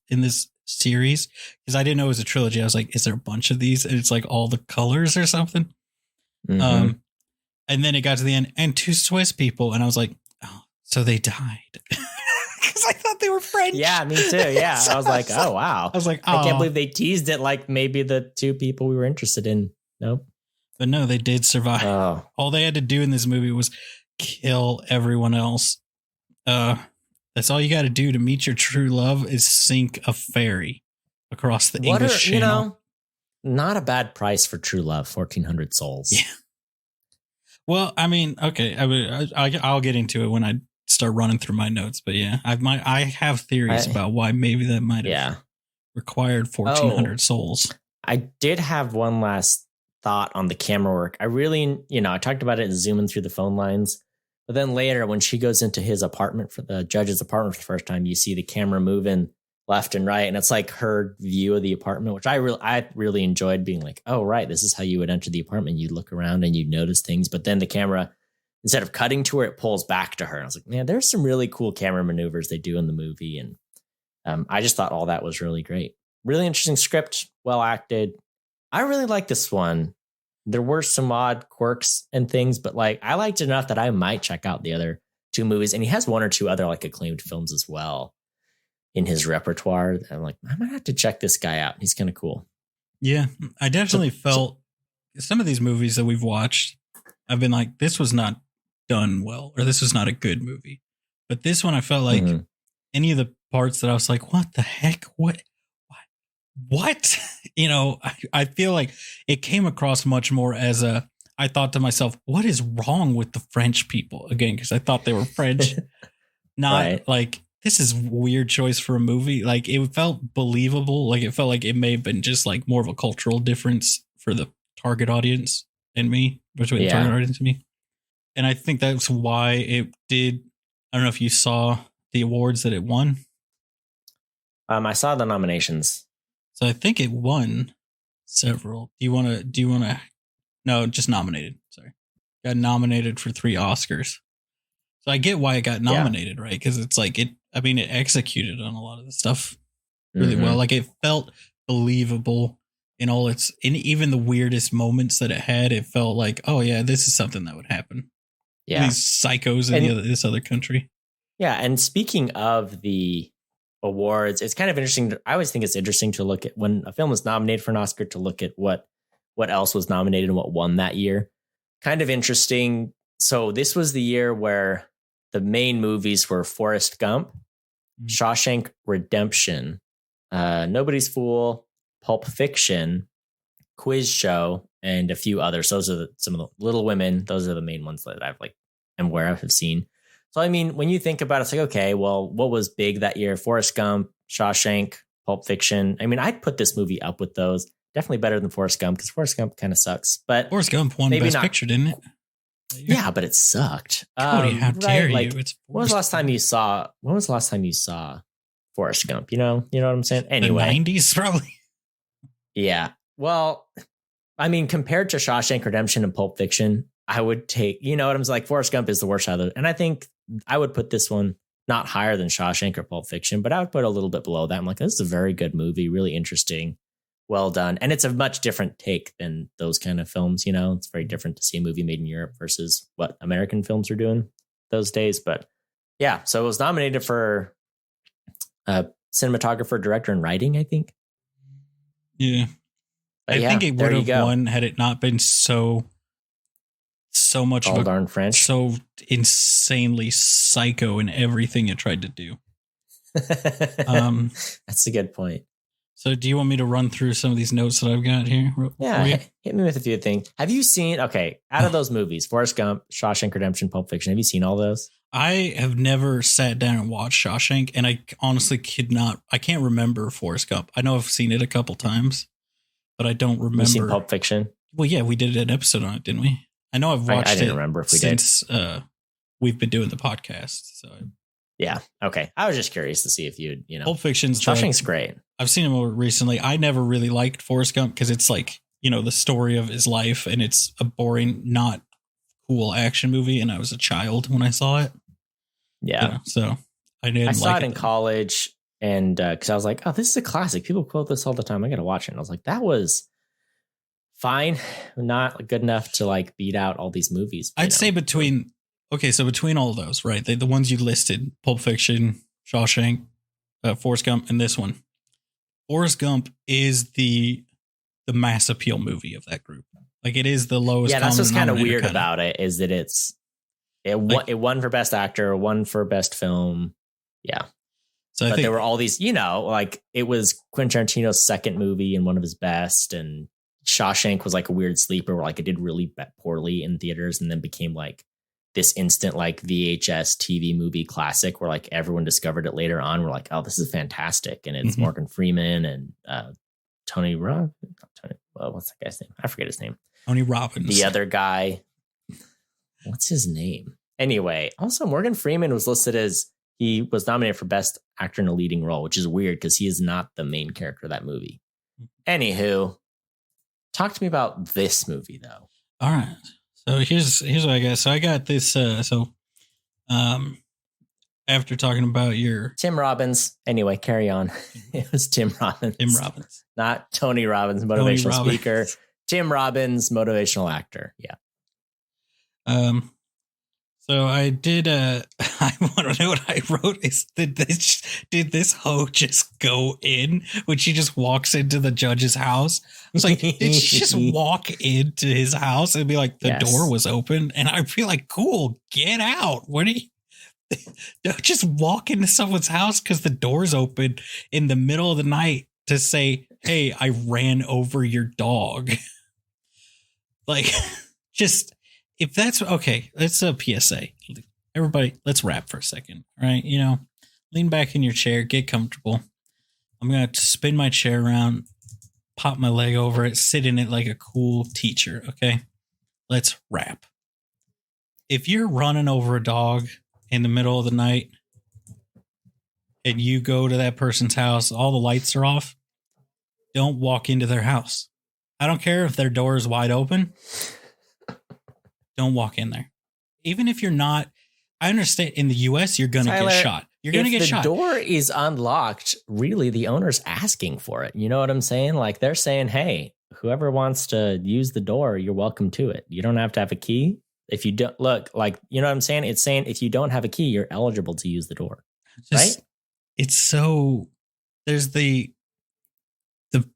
in this series? Because I didn't know it was a trilogy. I was like, is there a bunch of these? And it's like all the colors or something. Mm-hmm. And then it got to the end and 2 Swiss people. And I was like, oh, so they died. Because I thought they were French. Yeah, me too. Yeah. So I was like, oh, wow. I was like, I can't believe they teased it like maybe the 2 people we were interested in. Nope. But no, they did survive. Oh, All they had to do in this movie was kill everyone else. That's all you got to do to meet your true love is sink a ferry across the English Channel. Not a bad price for true love, 1,400 souls. Yeah. Well, I mean, okay, I'll get into it when I start running through my notes. But yeah, I have theories about why maybe that might have required 1,400 souls. I did have one last thought on the camera work. I really, I talked about it zooming through the phone lines. But then later, when she goes into his apartment, for the judge's apartment for the first time, you see the camera moving left and right. And it's like her view of the apartment, which I really enjoyed, being like, oh, right, this is how you would enter the apartment. You look around and you notice things. But then the camera, instead of cutting to her, it pulls back to her. And I was like, man, there's some really cool camera maneuvers they do in the movie. And I just thought all that was really great. Really interesting script, well acted. I really like this one. There were some odd quirks and things, but like I liked it enough that I might check out the other two movies. And he has one or two other like acclaimed films as well in his repertoire. I'm like, I might have to check this guy out. He's kind of cool. Yeah, I definitely felt some of these movies that we've watched, I've been like, this was not done well, or this was not a good movie. But this one, I felt like any of the parts that I was like, what the heck? What? I feel like it came across much more as I thought to myself, what is wrong with the French people? Again, because I thought they were French. Not like, this is a weird choice for a movie. Like, it felt believable. Like, it felt like it may have been just like more of a cultural difference for the target audience and me, between the target audience and me. And I think that's why it did. I don't know if you saw the awards that it won. I saw the nominations. So I think it won several. Do you want to? No, just nominated. Sorry. Got nominated for 3 Oscars. So I get why it got nominated, right? Because it's like it executed on a lot of the stuff really well. Like, it felt believable in even the weirdest moments that it had. It felt like, oh yeah, this is something that would happen. Yeah. These psychos in this other country. Yeah. And speaking of the awards, it's kind of interesting. I always think it's interesting to look at when a film is nominated for an Oscar, to look at what else was nominated and what won that year. Kind of interesting. So this was the year where the main movies were Forrest Gump, Shawshank Redemption, Nobody's Fool, Pulp Fiction, Quiz Show, and a few others. Those are some of the Little Women. Those are the main ones that I've am aware of, have seen. So, I mean, when you think about it, it's like, okay, well, what was big that year? Forrest Gump, Shawshank, Pulp Fiction. I mean, I'd put this movie up with those. Definitely better than Forrest Gump, because Forrest Gump kind of sucks. But Forrest Gump won Best Picture, didn't it? Yeah, but it sucked. Cody, how dare you? When was the last time you saw Forrest Gump? You know what I'm saying? Anyway. The 90s, probably. Yeah. Well, I mean, compared to Shawshank Redemption and Pulp Fiction, I would take, I'm like, Forrest Gump is the worst out of it. And I think I would put this one not higher than Shawshank or Pulp Fiction, but I would put a little bit below that. I'm like, this is a very good movie, really interesting, well done. And it's a much different take than those kind of films. It's very different to see a movie made in Europe versus what American films are doing those days. But yeah, so it was nominated for cinematographer, director, and writing, I think. Yeah. I think it would have won had it not been so much all darn French, so insanely psycho in everything it tried to do. That's a good point. So do you want me to run through some of these notes that I've got here? Yeah, hit me with a few things. Have you seen, out of those movies, Forrest Gump, Shawshank Redemption, Pulp Fiction, have you seen all those? I have never sat down and watched Shawshank, and I honestly I can't remember Forrest Gump. I know I've seen it a couple times, but I don't remember. You seen Pulp Fiction? Well, yeah, we did an episode on it, didn't we? I know I've watched it. I didn't remember if we since we've been doing the podcast. So yeah, okay. I was just curious to see if you'd, Pulp Fiction's Shawshank's great. I've seen it more recently. I never really liked Forrest Gump because it's like, the story of his life, and it's a boring, not cool action movie. And I was a child when I saw it. Yeah. So I saw it in college, and because I was like, oh, this is a classic. People quote this all the time. I got to watch it. And I was like, that was fine, not good enough to beat out all these movies. I'd say between all of those, right? The ones you listed, Pulp Fiction, Shawshank, Forrest Gump, and this one. Forrest Gump is the the mass appeal movie of that group. Like it is the lowest. Yeah, that's what's kind of weird kinda. about it is that it won for best actor, won for best film. Yeah. So but there were all these, like it was Quentin Tarantino's second movie and one of his best, and Shawshank was like a weird sleeper where like it did really poorly in theaters and then became like this instant like VHS TV movie classic where like everyone discovered it later on. We're like, oh, this is fantastic, and it's Morgan Freeman and Tony Robbins. What's that guy's name? I forget his name. Tony Robbins. The other guy. What's his name? Anyway, also Morgan Freeman was listed as he was nominated for Best Actor in a Leading Role, which is weird because he is not the main character of that movie. Anywho, talk to me about this movie, though. All right. So here's what I got. So I got this. After talking about your Tim Robbins. Anyway, carry on. It was Tim Robbins. Tim Robbins, not Tony Robbins, motivational speaker. Tim Robbins, motivational actor. Yeah. So I did. I want to know what I wrote. Is did this hoe just go in when she just walks into the judge's house? I was like, did she just walk into his house and be like, the door was open? And I'd be like, cool, get out. What do you? Don't just walk into someone's house because the door's open in the middle of the night to say, hey, I ran over your dog. Like, just if that's okay, that's a PSA. Everybody, let's rap for a second. All right. Lean back in your chair, get comfortable. I'm going to spin my chair around, pop my leg over it, sit in it like a cool teacher. Okay. Let's rap. If you're running over a dog in the middle of the night and you go to that person's house, all the lights are off, don't walk into their house. I don't care if their door is wide open. Don't walk in there. Even if you're not, I understand in the US, you're going to get shot. You're going to get shot. If the door is unlocked, really the owner's asking for it. You know what I'm saying? Like they're saying, hey, whoever wants to use the door, you're welcome to it. You don't have to have a key. If you don't look like, you know what I'm saying? It's saying if you don't have a key, you're eligible to use the door. Right? It's so there's the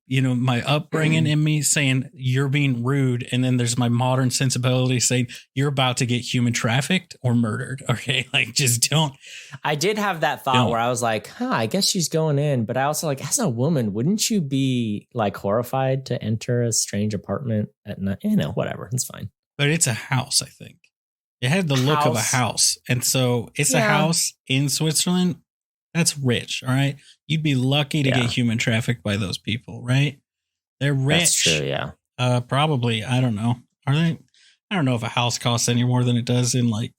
my upbringing in me saying you're being rude. And then there's my modern sensibility saying you're about to get human trafficked or murdered. Okay. Like just don't. I did have that thought where I was like, I guess she's going in. But I also like, as a woman, wouldn't you be like horrified to enter a strange apartment at night? Whatever. It's fine. But it's a house, I think. It had the look of a house. And so it's a house in Switzerland. That's rich, all right? You'd be lucky to get human trafficked by those people, right? They're rich. That's true, yeah. Probably, I don't know. Are they? I don't know if a house costs any more than it does in like...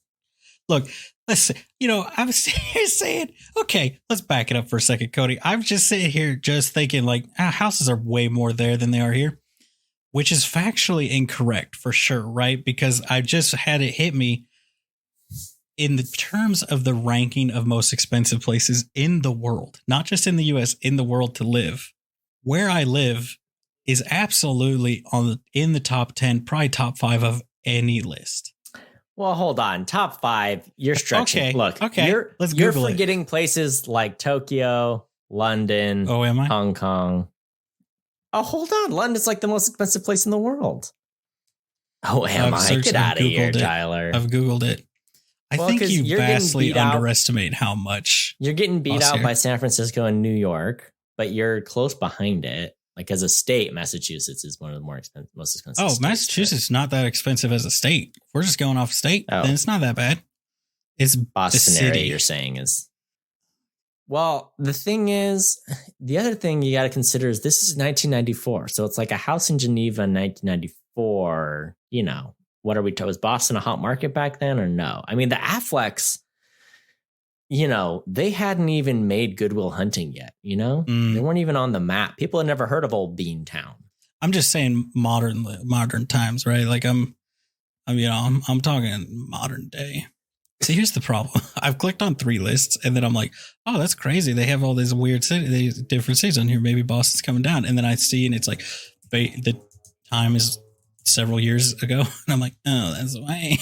Look, let's say, I was here saying, okay, let's back it up for a second, Cody. I'm just sitting here just thinking like, houses are way more there than they are here. Which is factually incorrect for sure, right? Because I just had it hit me in the terms of the ranking of most expensive places in the world, not just in the US, in the world to live. Where I live is absolutely in the top 10, probably top 5 of any list. Well, hold on. Top 5, you're stretching. Okay. Look, okay. You're forgetting places like Tokyo, London, am I? Hong Kong. Oh, hold on. London's like the most expensive place in the world. Oh, am I? Get out of here, Tyler. I've Googled it. I think you vastly underestimate how much. You're getting beat out by San Francisco and New York, but you're close behind it. Like as a state, Massachusetts is one of the most expensive. Oh, Massachusetts is not that expensive as a state. If we're just going off state, then it's not that bad. It's Boston area, you're saying is. Well, the thing is, the other thing you got to consider is this is 1994. So it's like a house in Geneva in 1994. What are we told? Was Boston a hot market back then or no? I mean, the Afflecks, they hadn't even made Good Will Hunting yet, They weren't even on the map. People had never heard of Old Bean Town. I'm just saying modern times, right? Like I'm talking modern day. See, here's the problem. I've clicked on 3 lists and then I'm like, oh, that's crazy. They have all these weird cities, different cities on here. Maybe Boston's coming down. And then I see, and it's like, the time is several years ago. And I'm like, oh, that's why.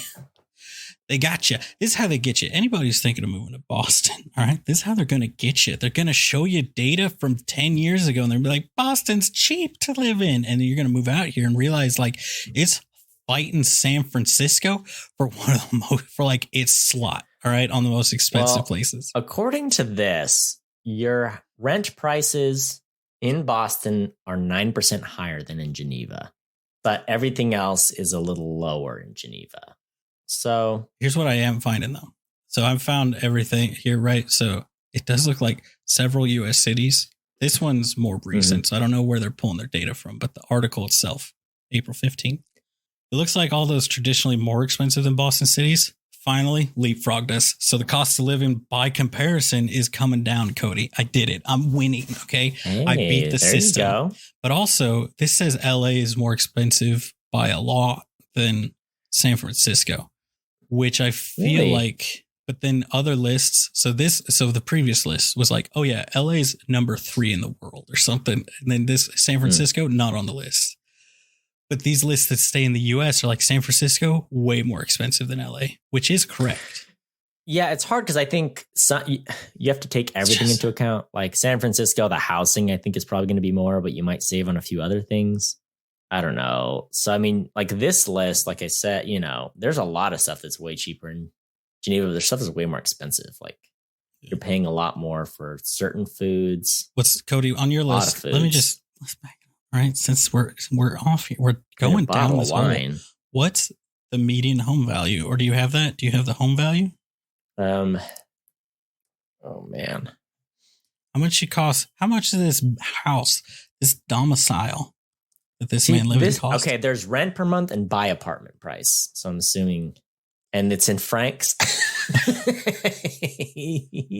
They got you. This is how they get you. Anybody who's thinking of moving to Boston, all right, this is how they're going to get you. They're going to show you data from 10 years ago, and they're like, Boston's cheap to live in. And then you're going to move out here and realize, like, it's fighting San Francisco for one of the most, for like its slot, all right, on the most expensive places. According to this, your rent prices in Boston are 9% higher than in Geneva, but everything else is a little lower in Geneva. So here's what I am finding, though. So I've found everything here, right? So it does look like several U.S. cities. This one's more recent, so I don't know where they're pulling their data from, but the article itself, April 15th, it looks like all those traditionally more expensive than Boston cities finally leapfrogged us. So the cost of living by comparison is coming down, Cody. I did it. I'm winning, okay? hey, I beat the system. You go. But also, this says LA is more expensive by a lot than San Francisco, which I feel like, but then other lists. So the previous list was like, oh yeah, LA's number 3 in the world or something. And then this San Francisco, not on the list. But these lists that stay in the US are like San Francisco, way more expensive than LA, which is correct. Yeah, it's hard because I think you have to take everything into account. Like San Francisco, the housing, I think, is probably going to be more, but you might save on a few other things. I don't know. So, I mean, like this list, like I said, there's a lot of stuff that's way cheaper in Geneva. There's stuff that's way more expensive. Like you're paying a lot more for certain foods. What's Cody on your list? Let's back up. All right, since we're off here, we're going down this wine. What's the median home value, or do you have that? Do you have the home value? Oh man, how much it costs? How much is this house, this domicile that this man living costs? Okay, there's rent per month and buy apartment price. So I'm assuming, and it's in francs.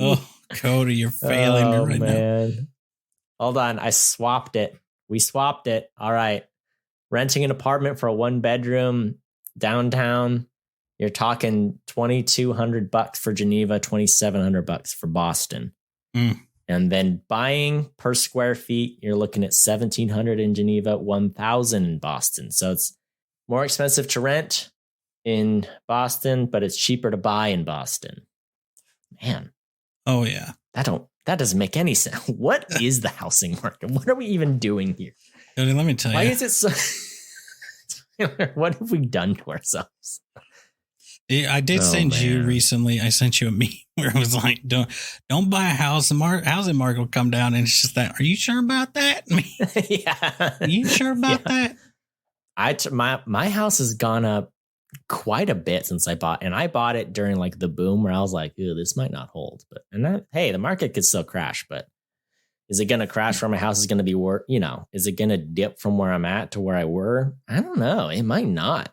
Oh, Cody, you're failing me right now. Hold on, I swapped it. We swapped it. All right. Renting an apartment for a 1-bedroom downtown, you're talking $2,200 for Geneva, $2,700 for Boston. And then buying per square feet, you're looking at $1,700 in Geneva, $1,000 in Boston. So it's more expensive to rent in Boston, but it's cheaper to buy in Boston. Man. Oh yeah. That doesn't make any sense. What is the housing market? What are we even doing here? Cody, let me tell you. Why is it so? What have we done to ourselves? I did send you recently. I sent you a meme where it was like, "Don't buy a house. The housing market will come down." And it's just that. Are you sure about that? Yeah. Are you sure about that? My house has gone up quite a bit since I bought, and I bought it during like the boom where I was like, "Ew, this might not hold." But hey, the market could still crash. But is it going to crash where my house is going to be worth? Is it going to dip from where I'm at to where I were? I don't know. It might not.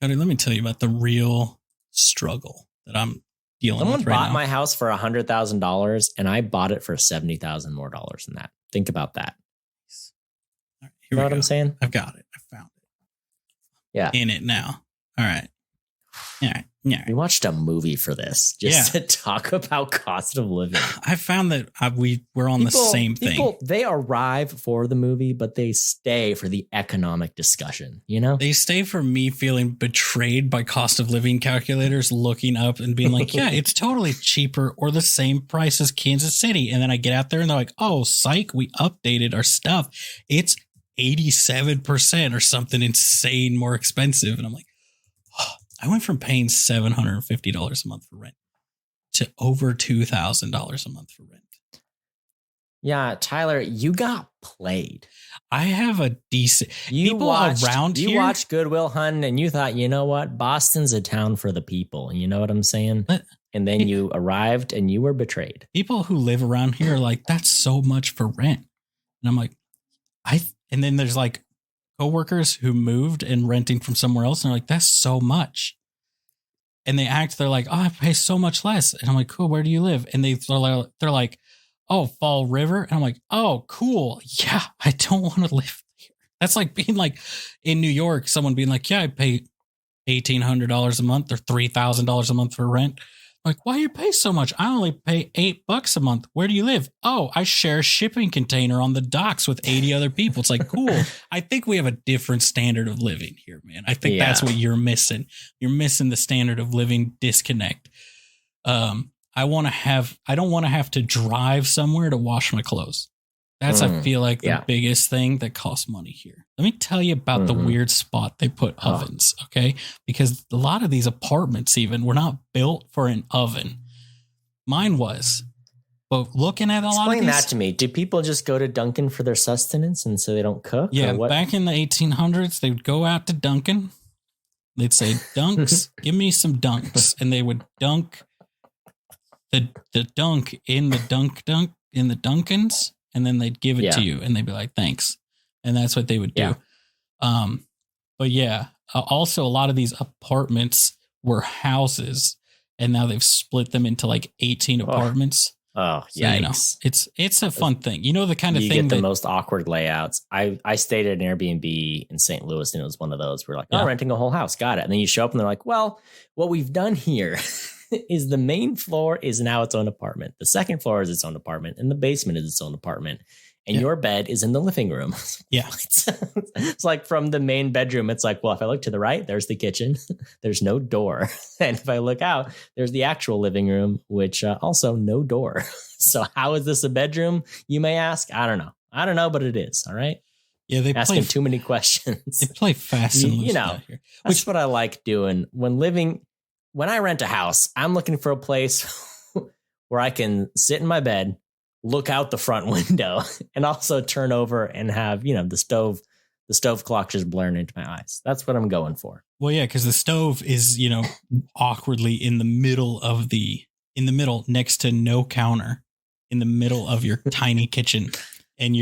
Cody, let me tell you about the real struggle that I'm dealing with right now. Someone bought my house for $100,000, and I bought it for $70,000 more dollars than that. Think about that. Right, you know what I'm saying? I've got it. I found it. Yeah, in it now. All right. Yeah. We watched a movie for this just to talk about cost of living. I found that we're on the same thing. They arrive for the movie, but they stay for the economic discussion. They stay for me feeling betrayed by cost of living calculators, looking up and being like, yeah, it's totally cheaper or the same price as Kansas City. And then I get out there and they're like, oh, psych, we updated our stuff. It's 87% or something insane more expensive. And I'm like, oh, I went from paying $750 a month for rent to over $2,000 a month for rent. Yeah, Tyler, you got played. I have a decent people around here. You watched Good Will Hunting and you thought, you know what? Boston's a town for the people. You know what I'm saying? And then you arrived and you were betrayed. People who live around here are like, that's so much for rent. And I'm like, and then there's like coworkers who moved and renting from somewhere else. And they're like, that's so much. And they're like, oh, I pay so much less. And I'm like, cool. Where do you live? And they're like, oh, Fall River. And I'm like, oh, cool. Yeah, I don't want to live here. That's like being like in New York, someone being like, yeah, I pay $1,800 a month or $3,000 a month for rent. Like, why do you pay so much? I only pay $8 a month. Where do you live? Oh, I share a shipping container on the docks with 80 other people. It's like, cool. I think we have a different standard of living here, man. I think that's what you're missing. You're missing the standard of living disconnect. I don't want to have to drive somewhere to wash my clothes. That's, I feel like, the biggest thing that costs money here. Let me tell you about the weird spot they put ovens, okay? Because a lot of these apartments even were not built for an oven. Mine was. But looking at a lot of these... Explain that to me. Do people just go to Dunkin' for their sustenance and so they don't cook? Yeah, back in the 1800s, they would go out to Dunkin'. They'd say, Dunks, give me some Dunks. And they would dunk the dunk in the in the Dunkins. And then they'd give it to you and they'd be like, thanks. And that's what they would do. But also a lot of these apartments were houses and now they've split them into like 18 apartments. Oh, so, you know, it's a fun thing. You know, the kind of thing get the most awkward layouts. I stayed at an Airbnb in St. Louis and it was one of those. We're like, renting a whole house. Got it. And then you show up and they're like, well, what we've done here is the main floor is now its own apartment. The second floor is its own apartment and the basement is its own apartment. And your bed is in the living room. Yeah. It's like from the main bedroom. It's like, well, if I look to the right, there's the kitchen. There's no door. And if I look out, there's the actual living room, which also no door. So how is this a bedroom? You may ask. I don't know, but it is. All right. Yeah. They asking too many questions. They play fast and loose. You know, here. That's what I like doing when I rent a house. I'm looking for a place where I can sit in my bed, look out the front window, and also turn over and have, you know, the stove clock just blaring into my eyes. That's what I'm going for. Well, yeah, because the stove is, you know, awkwardly in the middle next to no counter, in the middle of your tiny kitchen, and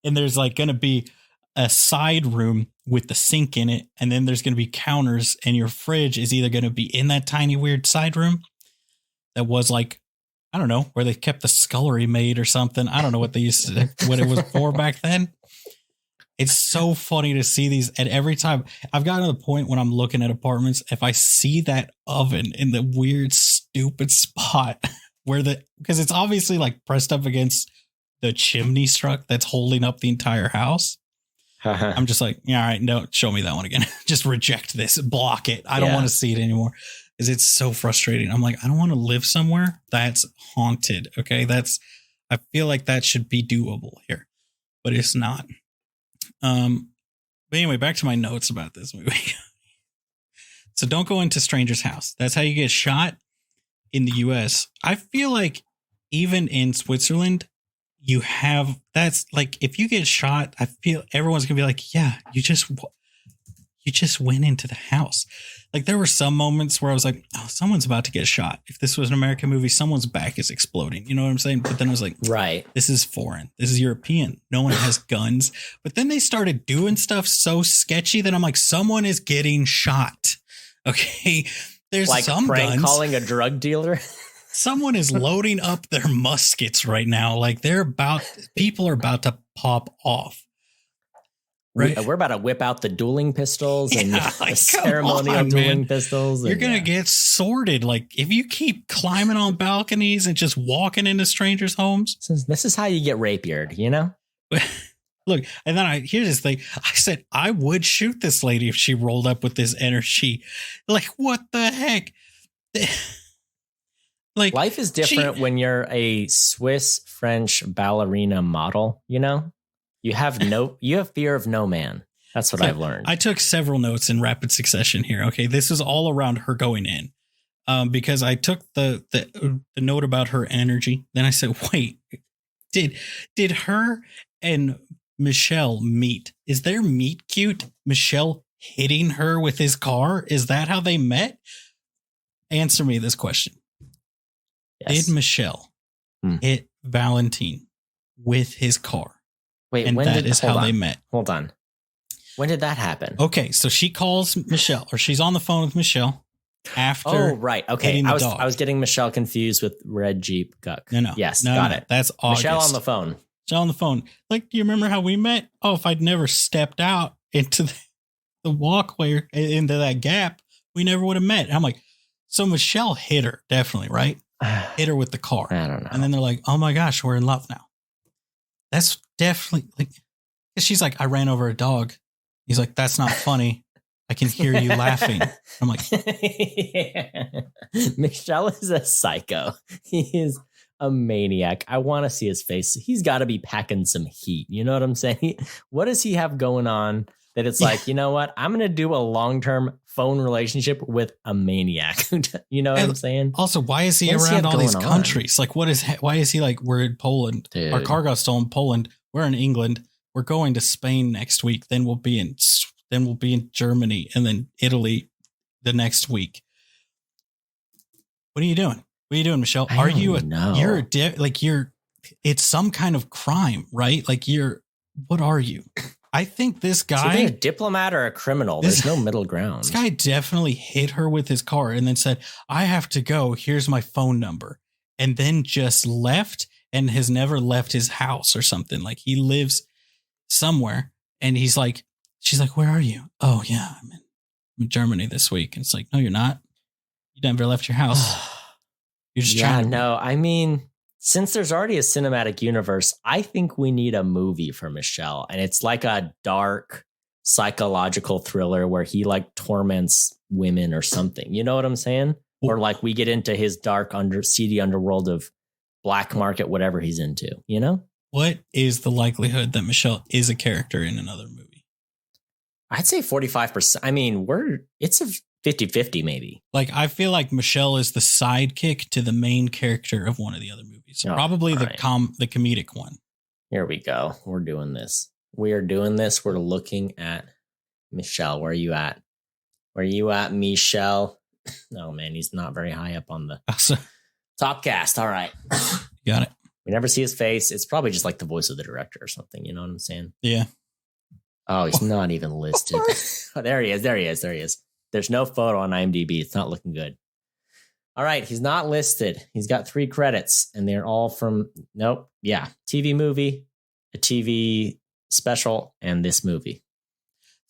there's like going to be a side room with the sink in it, and then there's going to be counters, and your fridge is either going to be in that tiny weird side room that was like, I don't know, where they kept the scullery maid or something. I don't know what they used to, what it was for back then. It's so funny to see these. And every time I've gotten to the point when I'm looking at apartments, if I see that oven in the weird, stupid spot because it's obviously like pressed up against the chimney strut that's holding up the entire house. I'm just like, yeah, all right, no, show me that one again. Just reject this, block it. I don't want to see it anymore. Because it's so frustrating. I'm like, I don't want to live somewhere that's haunted. Okay. I feel like that should be doable here, but it's not. But anyway, back to my notes about this movie. So don't go into stranger's house. That's how you get shot in the US. I feel like even in Switzerland, that's like, if you get shot, I feel everyone's gonna be like, yeah, you just went into the house. Like there were some moments where I was like, oh, someone's about to get shot. If this was an American movie, someone's back is exploding. You know what I'm saying? But then I was like, right, this is foreign. This is European. No one has guns. But then they started doing stuff so sketchy that I'm like, someone is getting shot. Okay. There's like some prank guns. Calling a drug dealer. Someone is loading up their muskets right now. Like people are about to pop off. Right. We're about to whip out the dueling pistols and like, the ceremonial dueling pistols. You're going to get sorted. Like if you keep climbing on balconies and just walking into strangers' homes. This is how you get rapiered, you know? Look, and then here's this thing. I said, I would shoot this lady if she rolled up with this energy. Like, what the heck? Like life is different when you're a Swiss French ballerina model, you know? You have fear of no man. That's what I've learned. I took several notes in rapid succession here. Okay. This is all around her going in. Because I took the note about her energy. Then I said, wait, did her and Michelle meet? Is their meet cute? Michelle hitting her with his car? Is that how they met? Answer me this question. Yes. Did Michelle hit Valentine with his car? Wait, and that is how they met. Hold on. When did that happen? Okay, so she calls Michelle, or she's on the phone with Michelle after. Oh, right. Okay, I was getting Michelle confused with Red Jeep Cuck. No. Yes, got it. That's August. Michelle on the phone. Michelle on the phone. Like, do you remember how we met? Oh, if I'd never stepped out into the walkway, into that gap, we never would have met. And I'm like, So Michelle hit her, definitely, right? Hit her with the car. I don't know. And then they're like, oh my gosh, we're in love now. That's definitely like, she's like, I ran over a dog. He's like, that's not funny. I can hear you laughing. I'm like, Michelle is a psycho. He is a maniac. I want to see his face. He's got to be packing some heat. You know what I'm saying? What does he have going on that it's like, you know what? I'm going to do a long-term phone relationship with a maniac. You know what I'm saying? Also, why is he around all these countries? Like, why is he like, we're in Poland. Dude. Our car got stolen in Poland. We're in England. We're going to Spain next week. Then we'll be in Germany and then Italy the next week. What are you doing? What are you doing, Michelle? Are you it's some kind of crime, right? Like what are you? I think this guy, a diplomat or a criminal. There's no middle ground. This guy definitely hit her with his car and then said, I have to go. Here's my phone number. And then just left and has never left his house or something. Like he lives somewhere and she's like, where are you? Oh yeah, I'm in Germany this week. And it's like, no, you're not. You never left your house. You're just trying to. No, I mean, since there's already a cinematic universe, I think we need a movie for Michelle. And it's like a dark psychological thriller where he like torments women or something. You know what I'm saying? Or like we get into his dark seedy underworld of black market, whatever he's into, you know? What is the likelihood that Michelle is a character in another movie? I'd say 45%. I mean, it's a 50-50 maybe. Like, I feel like Michelle is the sidekick to the main character of one of the other movies. So probably the comedic one. Here we go. We're doing this. We're looking at Michelle. Where are you at? Where are you at, Michelle? Oh, man, he's not very high up on the top cast. All right. Got it. We never see his face. It's probably just like the voice of the director or something. You know what I'm saying? Yeah. Oh, he's not even listed. Oh, there he is. There's no photo on IMDb. It's not looking good. All right. He's not listed. He's got 3 credits and they're all from, TV movie, a TV special, and this movie.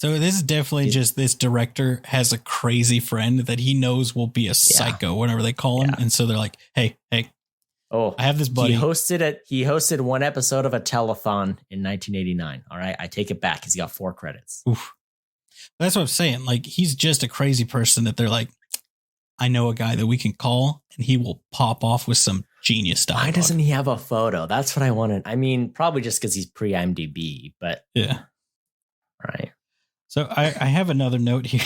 So this is definitely just this director has a crazy friend that he knows will be a psycho, whatever they call him. Yeah. And so they're like, hey. Oh, I have this buddy. He hosted one episode of a telethon in 1989. All right. I take it back. He's got 4 credits. Oof. That's what I'm saying. Like, he's just a crazy person that they're like, I know a guy that we can call and he will pop off with some genius dialogue. Why doesn't he have a photo? That's what I wanted. I mean, probably just because he's pre-IMDb, but yeah. Right. So I have another note here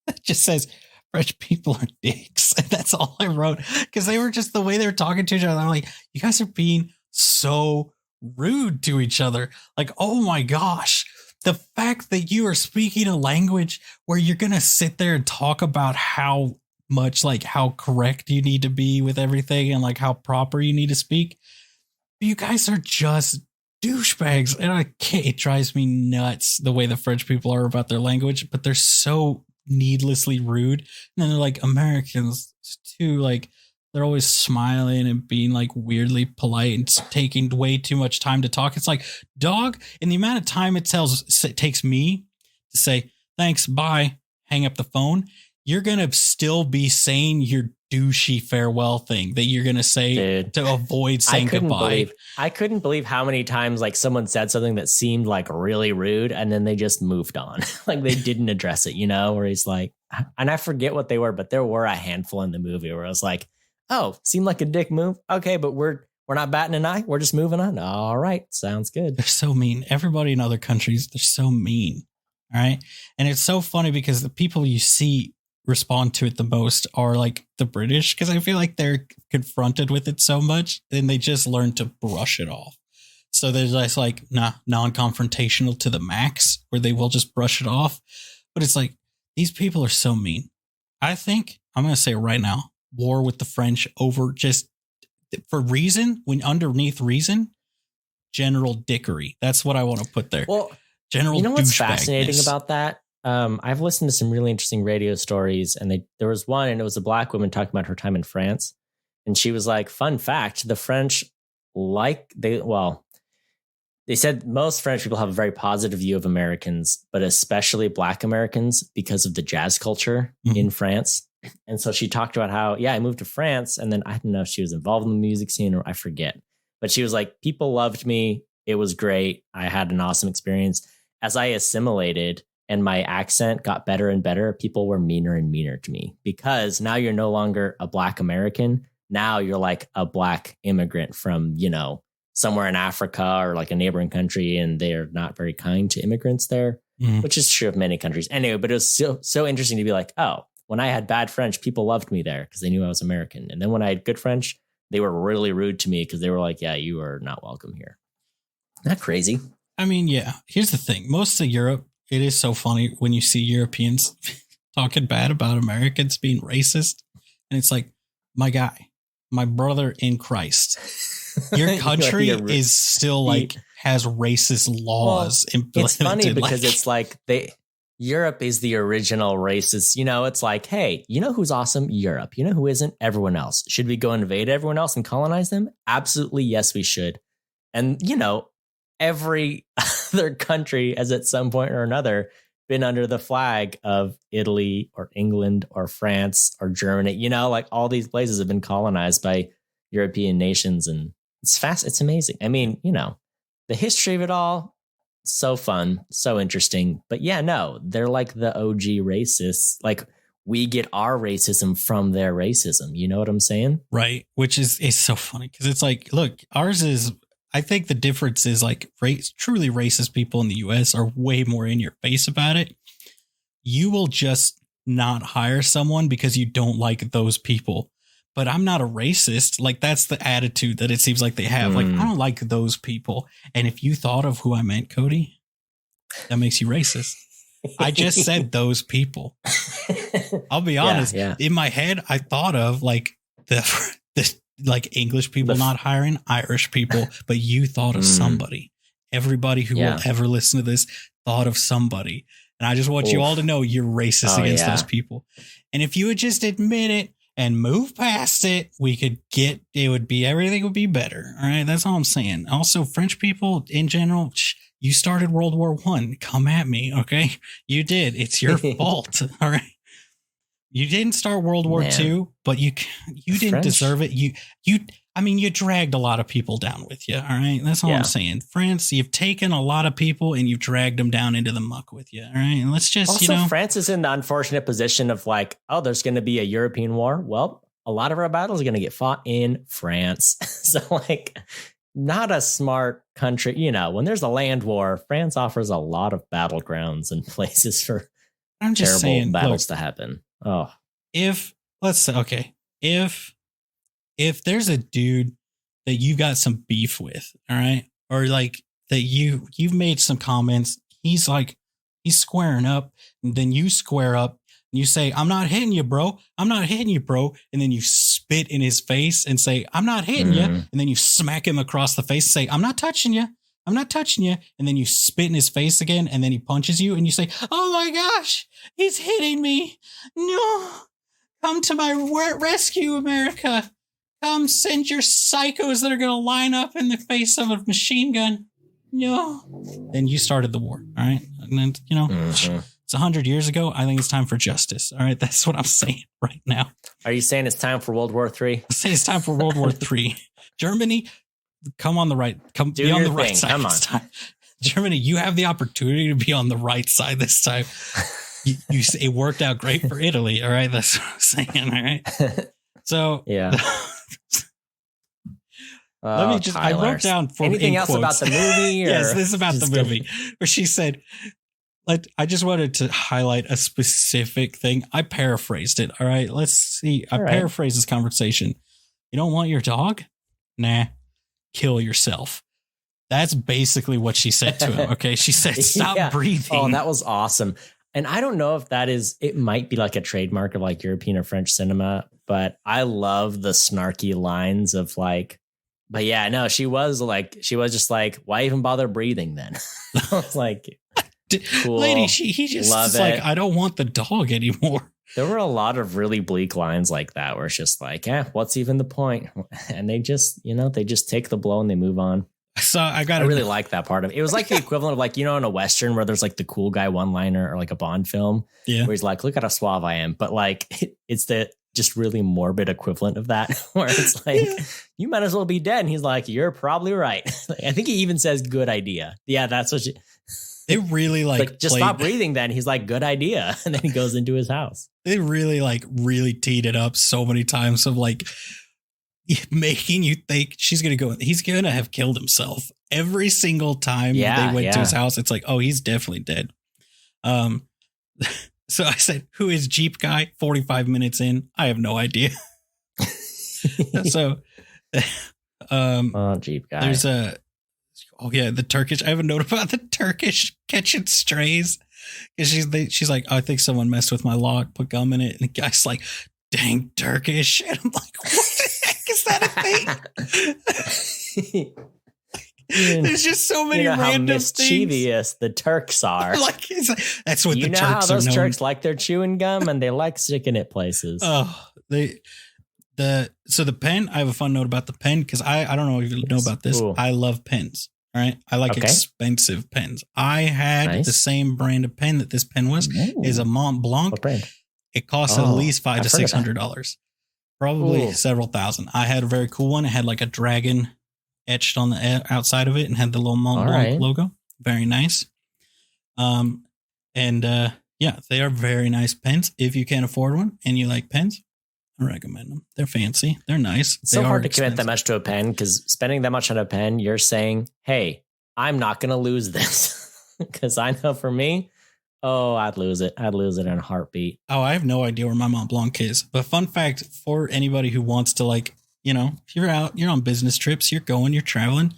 that just says French people are dicks. And that's all I wrote because they were just the way they were talking to each other. I'm like, you guys are being so rude to each other. Like, oh my gosh. The fact that you are speaking a language where you're going to sit there and talk about how much, like, how correct you need to be with everything and like how proper you need to speak. You guys are just douchebags. And it drives me nuts the way the French people are about their language, but they're so needlessly rude. And then they're like Americans too, like they're always smiling and being like weirdly polite and taking way too much time to talk. It's like, dog, in the amount of time it takes me to say, thanks, bye, hang up the phone, you're going to still be saying your douchey farewell thing that you're going to say to avoid saying goodbye. I couldn't believe how many times like someone said something that seemed like really rude and then they just moved on. Like they didn't address it, you know, where he's like, and I forget what they were, but there were a handful in the movie where I was like, oh, seemed like a dick move. Okay, but we're not batting an eye. We're just moving on. All right, sounds good. They're so mean. Everybody in other countries, they're so mean. All right. And it's so funny because the people you see respond to it the most are like the British, because I feel like they're confronted with it so much and they just learn to brush it off. So there's just like non-confrontational to the max where they will just brush it off. But it's like, these people are so mean. I think I'm going to say right now, war with the French over just for reason, when underneath reason, general dickery. That's what I want to put there. Well, general, you know what's fascinating about that? I've listened to some really interesting radio stories, and there was one, and it was a black woman talking about her time in France, and she was like, "Fun fact: the French they said most French people have a very positive view of Americans, but especially Black Americans because of the jazz culture in France. And so she talked about how, I moved to France, and then I don't know if she was involved in the music scene or I forget, but she was like, people loved me. It was great. I had an awesome experience. As I assimilated and my accent got better and better, people were meaner and meaner to me, because now you're no longer a Black American. Now you're like a Black immigrant from, somewhere in Africa or like a neighboring country, and they're not very kind to immigrants there, which is true of many countries. Anyway, but it was so interesting to be like, oh, when I had bad French, people loved me there because they knew I was American. And then when I had good French, they were really rude to me because they were like, yeah, you are not welcome here. Isn't that crazy? I mean, yeah, here's the thing. Most of Europe, it is so funny when you see Europeans talking bad about Americans being racist. And it's like, my guy, my brother in Christ, your country is still like has racist laws. Well, it's funny because it's like Europe is the original racist. It's like, hey, who's awesome? Europe. Who isn't? Everyone else. Should we go invade everyone else and colonize them? Absolutely. Yes, we should. And, every other country has at some point or another been under the flag of Italy or England or France or Germany. Like all these places have been colonized by European nations, and it's fast. It's amazing. I mean, the history of it all, so fun, so interesting. But yeah, no, they're like the OG racists. Like we get our racism from their racism. You know what I'm saying? Right. Which is so funny because it's like, look, ours is, I think the difference is like truly racist people in the US are way more in your face about it. You will just not hire someone because you don't like those people. But I'm not a racist. Like that's the attitude that it seems like they have. Like, I don't like those people. And if you thought of who I meant, Cody, that makes you racist. I just said those people. I'll be honest. Yeah. In my head, I thought of like the like English people not hiring Irish people, but you thought of somebody. Everybody who will ever listen to this thought of somebody. And I just want you all to know you're racist against those people. And if you would just admit it and move past it, everything would be better. All right. That's all I'm saying. Also, French people in general, you started World War I. Come at me. Okay. You did. It's your fault. All right. You didn't start World War II, but you didn't deserve it. You dragged a lot of people down with you. All right. That's all I'm saying. France, you've taken a lot of people and you've dragged them down into the muck with you. All right. And let's just, also, France is in the unfortunate position of like, oh, there's going to be a European war. Well, a lot of our battles are going to get fought in France. So like not a smart country. When there's a land war, France offers a lot of battlegrounds and places for terrible battles to happen. Oh, if there's a dude that you got some beef with, all right, or like that you've made some comments, he's squaring up, and then you square up and you say, I'm not hitting you, bro. I'm not hitting you, bro. And then you spit in his face and say, I'm not hitting you. And then you smack him across the face and say, I'm not touching you. I'm not touching you. And then you spit in his face again. And then he punches you and you say, oh my gosh, he's hitting me. No, come to my rescue, America. Come send your psychos that are going to line up in the face of a machine gun. No. Then you started the war. All right. And then, it's 100 years ago. I think it's time for justice. All right. That's what I'm saying right now. Are you saying it's time for World War III? I'm saying it's time for World War III. Germany, come on the right. Be on the right side this time. Germany, you have the opportunity to be on the right side this time. It worked out great for Italy. All right. That's what I'm saying. All right. So, yeah. I wrote down anything else about the movie? Yes, this is about the movie where she said, like, I just wanted to highlight a specific thing. I paraphrased it. All right. Let's see. I paraphrased this conversation. You don't want your dog? Nah. Kill yourself. That's basically what she said to him. Okay. She said, stop breathing. Oh, that was awesome. And I don't know if it might be like a trademark of like European or French cinema, but I love the snarky lines of like, but yeah, no, she was just like, why even bother breathing then? I was like, cool. Lady, he just is like, I don't want the dog anymore. There were a lot of really bleak lines like that where it's just like, what's even the point? And they just, they just take the blow and they move on. I really like that part of it. It was like the equivalent of like, in a Western where there's like the cool guy one-liner or like a Bond film where he's like, look at how suave I am. But like, it's the just really morbid equivalent of that where it's like, you might as well be dead. And he's like, you're probably right. I think he even says good idea. Yeah, that's what they really like just stop breathing then. He's like, good idea. And then he goes into his house. They really teed it up so many times of like making you think he's going to have killed himself every single time they went to his house. It's like, oh, he's definitely dead. So I said, who is Jeep guy? 45 minutes in. I have no idea. So, Jeep guy. There's the Turkish. I have a note about the Turkish catching strays. She's like, I think someone messed with my lock, put gum in it. And the guy's like, dang Turkish. And I'm like, what the heck is that a thing? There's just so many random how mischievous things. The Turks are. That's what the Turks how those are Turks like their chewing gum and they like sticking it places. Oh, so the pen. I have a fun note about the pen because I don't know if you know about this. Ooh. I love pens. All right, I like expensive pens. I had the same brand of pen that this pen was. Is a Mont Blanc. What brand? It costs at least $500 to $600, probably several thousand. I had a very cool one. It had like a dragon etched on the outside of it and had the little Mont Blanc logo. Very nice. They are very nice pens. If you can't afford one and you like pens, I recommend them. They're fancy. They're nice. It's so hard to commit that much to a pen because spending that much on a pen, you're saying, hey, I'm not going to lose this because I know for me, I'd lose it. I'd lose it in a heartbeat. Oh, I have no idea where my Mont Blanc is. But fun fact for anybody who wants to if you're out, you're on business trips, you're traveling,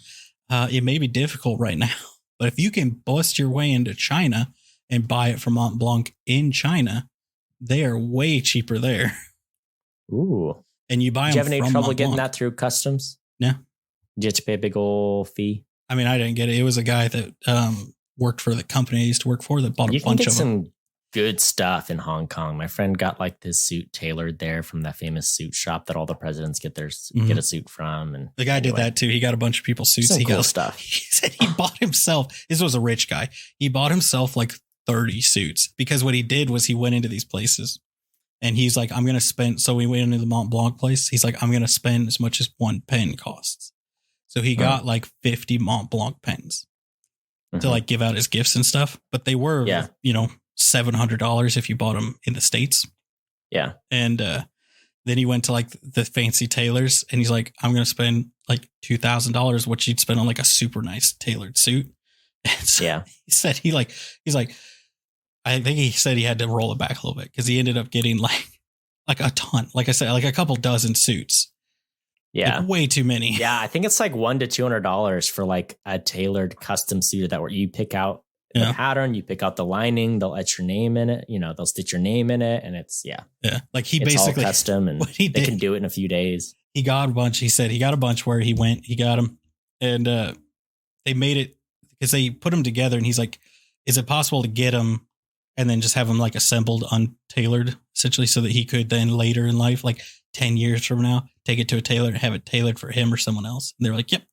it may be difficult right now. But if you can bust your way into China and buy it from Mont Blanc in China, they are way cheaper there. Ooh. And you buy them. Did you have any trouble getting that through customs? No. Did you have to pay a big old fee? I mean, I didn't get it. It was a guy that worked for the company I used to work for that bought a bunch of them. You can get some good stuff in Hong Kong. My friend got like this suit tailored there from that famous suit shop that all the presidents get a suit from. And the guy did that too. He got a bunch of people's suits. Some cool stuff. He said he bought himself. This was a rich guy. He bought himself like 30 suits because what he did was he went into these places and he's like, I'm going to spend. So we went into the Mont Blanc place. He's like, I'm going to spend as much as one pen costs. So he got like 50 Mont Blanc pens to like give out as gifts and stuff. But they were, $700 if you bought them in the States. Yeah. And then he went to like the fancy tailors and he's like, I'm going to spend like $2,000, which you'd spend on like a super nice tailored suit. And so he said he's like, I think he said he had to roll it back a little bit because he ended up getting like a ton, like I said, like a couple dozen suits. Yeah. Like way too many. Yeah. I think it's like $100 to $200 for like a tailored custom suit that where you pick out the pattern, you pick out the lining, they'll etch your name in it, they'll stitch your name in it. And it's, like he it's basically all custom and they can do it in a few days. He got a bunch. He said he got a bunch where he went, he got them and they made it because they put them together and he's like, is it possible to get them and then just have them like assembled, untailored essentially so that he could then later in life, like 10 years from now, take it to a tailor and have it tailored for him or someone else. And they're like, yep.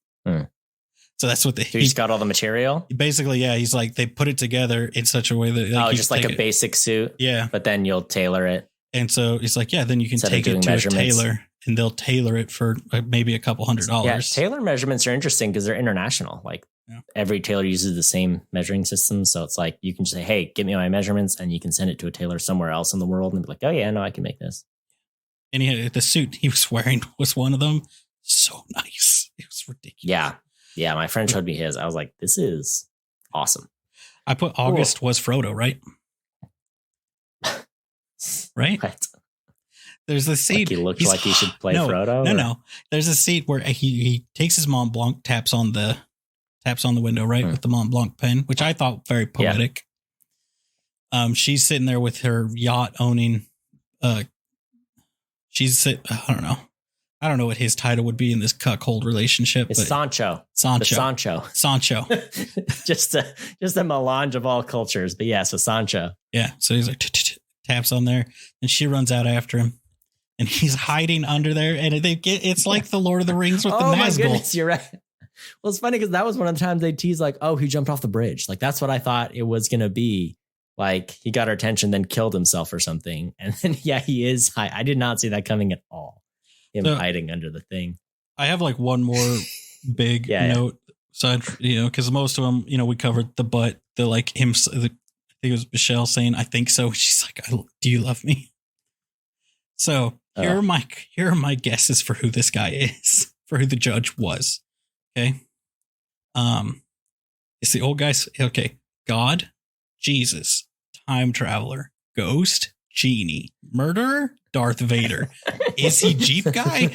So that's what he's got all the material. Basically, he's like, they put it together in such a way that just like a basic suit. Yeah. But then you'll tailor it. And so it's like, then you can take it to a tailor and they'll tailor it for maybe a couple $100. Yeah. Tailor measurements are interesting because they're international. Like every tailor uses the same measuring system. So it's like, you can just say, hey, give me my measurements and you can send it to a tailor somewhere else in the world and be like, oh yeah, no, I can make this. And the suit he was wearing was one of them. So nice. It was ridiculous. Yeah. Yeah. My friend showed me his. I was like, this is awesome. I put August was Frodo, right? Right? What? There's a scene. Like he looked like he should play Frodo? No. There's a scene where he takes his Mont Blanc, taps on the window, right? With the Mont Blanc pen, which I thought very poetic. Yeah. She's sitting there with her yacht owning, I don't know. I don't know what his title would be in this cuckold relationship. It's Sancho. Sancho. just a melange of all cultures. But yeah, so Sancho. Yeah. So he's like taps on there and she runs out after him and he's hiding under there. And it's like the Lord of the Rings with the Nazgul. My goodness, you're right. Well, it's funny because that was one of the times they teased like, oh, he jumped off the bridge. Like, that's what I thought it was going to be. Like, he got our attention, then killed himself or something. And then, yeah, he is. I did not see that coming at all. Him hiding under the thing. I have like one more big note. So, because most of them, we covered the butt, the like him, I think it was Michelle saying, I think so. She's like, do you love me? So here are my guesses for who this guy is, for who the judge was. Okay. It's the old guy. Okay. God, Jesus, time traveler, ghost, genie, murderer, Darth Vader. Is he Jeep guy?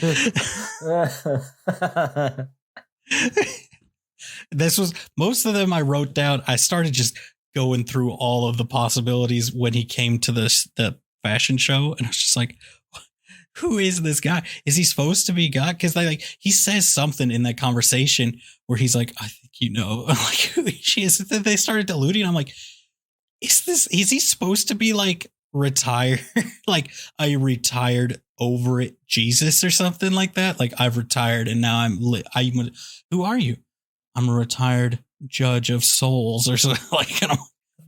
This was most of them I wrote down. I started just going through all of the possibilities when he came to the fashion show. And I was just like, who is this guy? Is he supposed to be God? Because he says something in that conversation where he's like, I think I'm like, who she is. They started alluding. I'm like, is he supposed to be like retired? Like a retired over it Jesus or something like that? Like I've retired and now who are you? I'm a retired judge of souls or something. Like,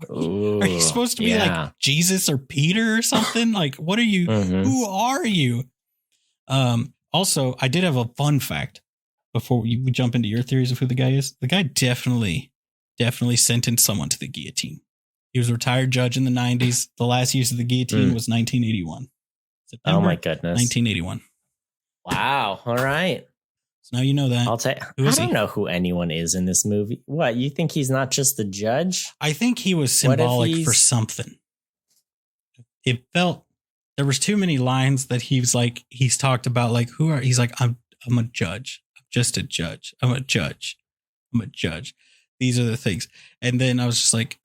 are you supposed to be like Jesus or Peter or something? Like, what are you? Mm-hmm. Who are you? Also, I did have a fun fact before we jump into your theories of who the guy is. The guy definitely sentenced someone to the guillotine. He was a retired judge in the 90s. The last use of the guillotine was 1981. September, oh my goodness. 1981. Wow. All right. So now you know that. I'll tell you. I don't know who anyone is in this movie. What, you think he's not just the judge? I think he was symbolic for something. It felt there was too many lines that he's talked about like he's like I'm a judge. I'm just a judge. I'm a judge. I'm a judge. These are the things. And then I was just like,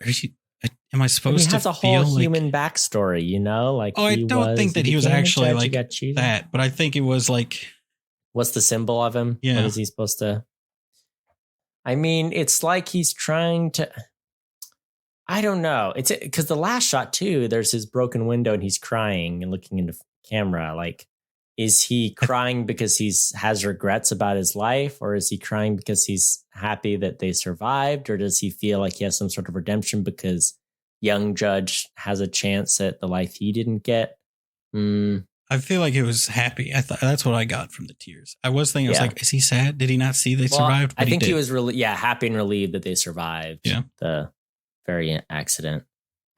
am I supposed to feel he has a whole human backstory, like I don't think that he was actually like that, but I think it was like, what's the symbol of him? Yeah. What is he supposed to? I mean, it's like he's trying to. I don't know. It's because the last shot too. There's his broken window and he's crying and looking into camera. Like, is he crying because has regrets about his life, or is he crying because he's happy that they survived, or does he feel like he has some sort of redemption because young judge has a chance at the life he didn't get? I feel like it was happy. I thought that's what I got from the tears. I was thinking, I was like, is he sad? Did he not see they survived? But I think he was really, happy and relieved that they survived the very accident.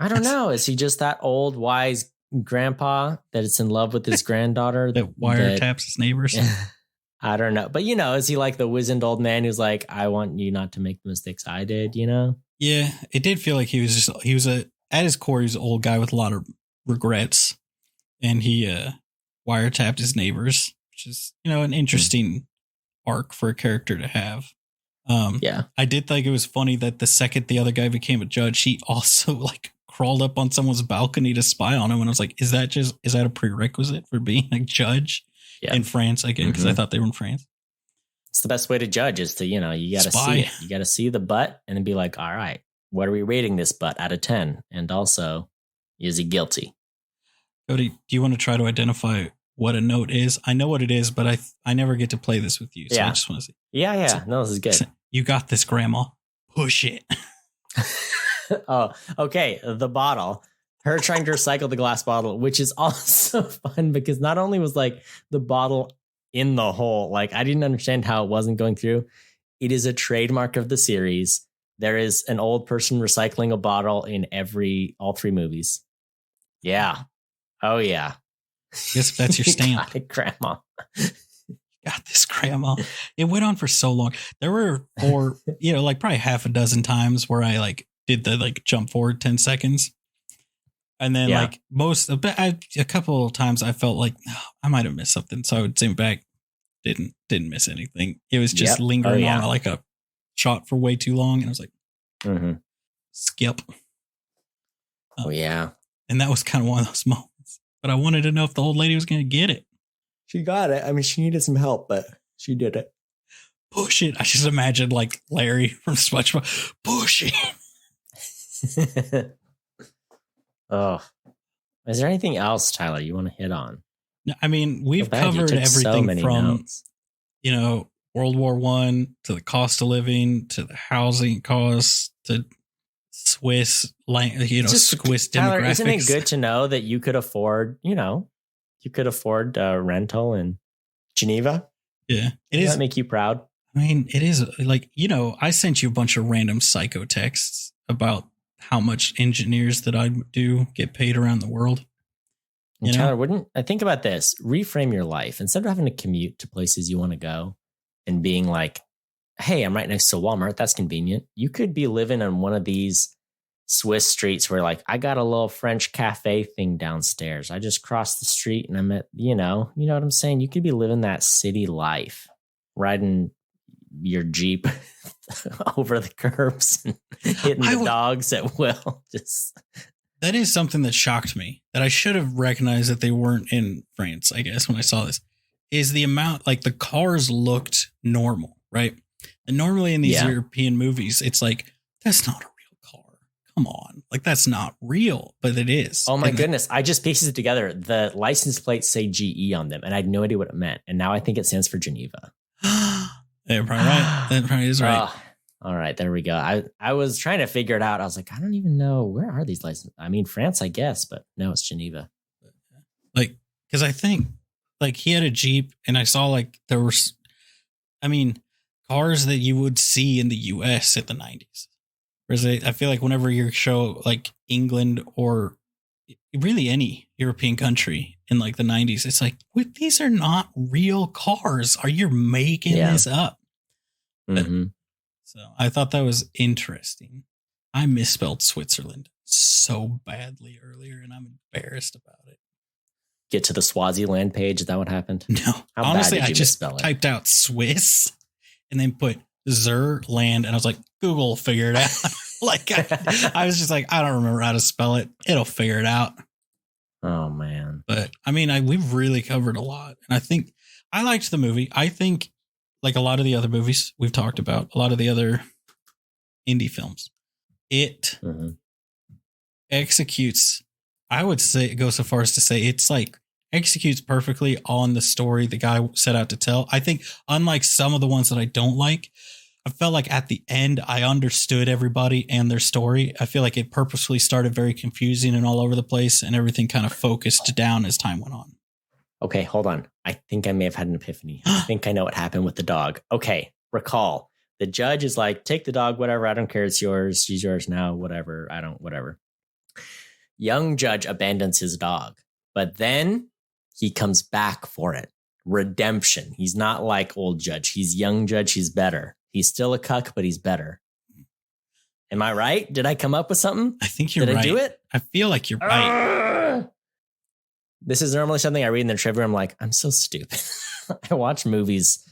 I don't know. Is he just that old, wise grandpa that is in love with his granddaughter? That wiretaps his neighbors? I don't know. But, is he like the wizened old man who's like, I want you not to make the mistakes I did, Yeah, it did feel like he was at his core, he was an old guy with a lot of regrets. And he wiretapped his neighbors, which is, an interesting arc for a character to have. I did think it was funny that the second the other guy became a judge, he also crawled up on someone's balcony to spy on him. And I was like, is that a prerequisite for being a judge in France again? Because I thought they were in France. It's the best way to judge is to, you got to see it. You got to see the butt and then be like, all right, what are we rating this butt out of 10? And also, is he guilty? Cody, do you want to try to identify what a note is? I know what it is, but I never get to play this with you. So I just want to see. Yeah. So, no, this is good. You got this, Grandma. Push it. Oh, okay. The bottle. Her trying to recycle the glass bottle, which is also fun because not only was the bottle in the hole, I didn't understand how it wasn't going through. It is a trademark of the series. There is an old person recycling a bottle in all three movies. Yeah. Oh, yeah. Yes, that's your stamp. Got it, Grandma. Got this, Grandma. It went on for so long. There were probably half a dozen times where I did the jump forward 10 seconds. And then a couple of times I felt like I might have missed something. So I would zoom back. Didn't miss anything. It was just lingering on like a shot for way too long. And I was like, skip. Oh, yeah. And that was kind of one of those moments. But I wanted to know if the old lady was going to get it. She got it. I mean, she needed some help, but she did it. Push it. I just imagined Larry from SpongeBob. Push it. Oh. Is there anything else, Tyler, you want to hit on? I mean, we've covered everything from, notes. World War One to the cost of living to the housing costs to Swiss, Swiss Tyler, demographics. isn't it good to know that you could afford, rental in Geneva? Yeah, it Does is. that make you proud? I mean, it is like, I sent you a bunch of random psycho texts about how much engineers that I do get paid around the world. Tyler, I think about this? Reframe your life. Instead of having to commute to places you want to go and being like, hey, I'm right next to Walmart. That's convenient. You could be living on one of these Swiss streets where like, I got a little French cafe thing downstairs. I just crossed the street and I'm at, you know what I'm saying? You could be living that city life, riding your Jeep over the curbs and hitting the dogs at will. That is something that shocked me, that I should have recognized that they weren't in France, I guess, when I saw this, is the amount, like the cars looked normal, right? And normally in these European movies, it's like, that's not a real car. Come on. Like, that's not real, but it is. Oh my goodness. I just pieced it together. The license plates say GE on them, and I had no idea what it meant. And now I think it stands for Geneva. You're probably right. That probably is right. All right, there we go. I was trying to figure it out. I was like, I don't even know, where are these licenses? I mean, France, I guess, but no, it's Geneva. Like, because I think like he had a Jeep, and I saw like there were, cars that you would see in the US at the 90s. Whereas I feel like whenever you show like England or really any European country in like the 90s, it's like, wait, these are not real cars. Are you making this up? Mm-hmm. So I thought that was interesting. I misspelled Switzerland so badly earlier, and I'm embarrassed about it. Get to the Swaziland page. Is that what happened? No. Honestly, I just typed out Swiss and then put Zerland, and I was like, Google will figure it out. Like I was just like, I don't remember how to spell it. It'll figure it out. Oh man. But I mean, we've really covered a lot. And I think I liked the movie. I think like a lot of the other movies we've talked about, a lot of the other indie films, it executes, I would say, go so far as to say it's like executes perfectly on the story the guy set out to tell. I think unlike some of the ones that I don't like, I felt like at the end, I understood everybody and their story. I feel like it purposefully started very confusing and all over the place, and everything kind of focused down as time went on. Okay, hold on. I think I may have had an epiphany. I think I know what happened with the dog. Okay, recall. The judge is like, take the dog, whatever. I don't care. It's yours. She's yours now. Whatever. Whatever. Young judge abandons his dog, but then he comes back for it. Redemption. He's not like old judge. He's young judge. He's better. He's still a cuck, but he's better. Am I right? Did I come up with something? I think you're right. Did I do it? I feel like you're right. This is normally something I read in the trivia. I'm like, I'm so stupid. I watch movies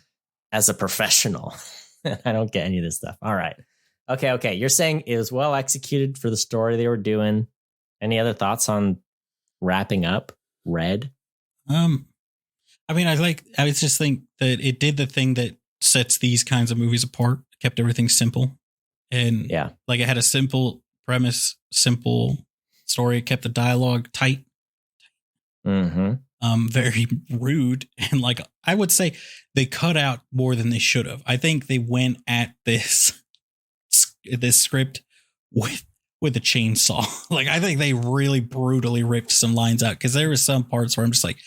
as a professional. I don't get any of this stuff. All right. Okay. You're saying it was well executed for the story they were doing. Any other thoughts on wrapping up Red? I just think that it did the thing that sets these kinds of movies apart, kept everything simple. And like it had a simple premise, simple story, kept the dialogue tight. Very rude. And like, I would say they cut out more than they should have. I think they went at this script with a chainsaw. Like, I think they really brutally ripped some lines out, because there were some parts where I'm just like,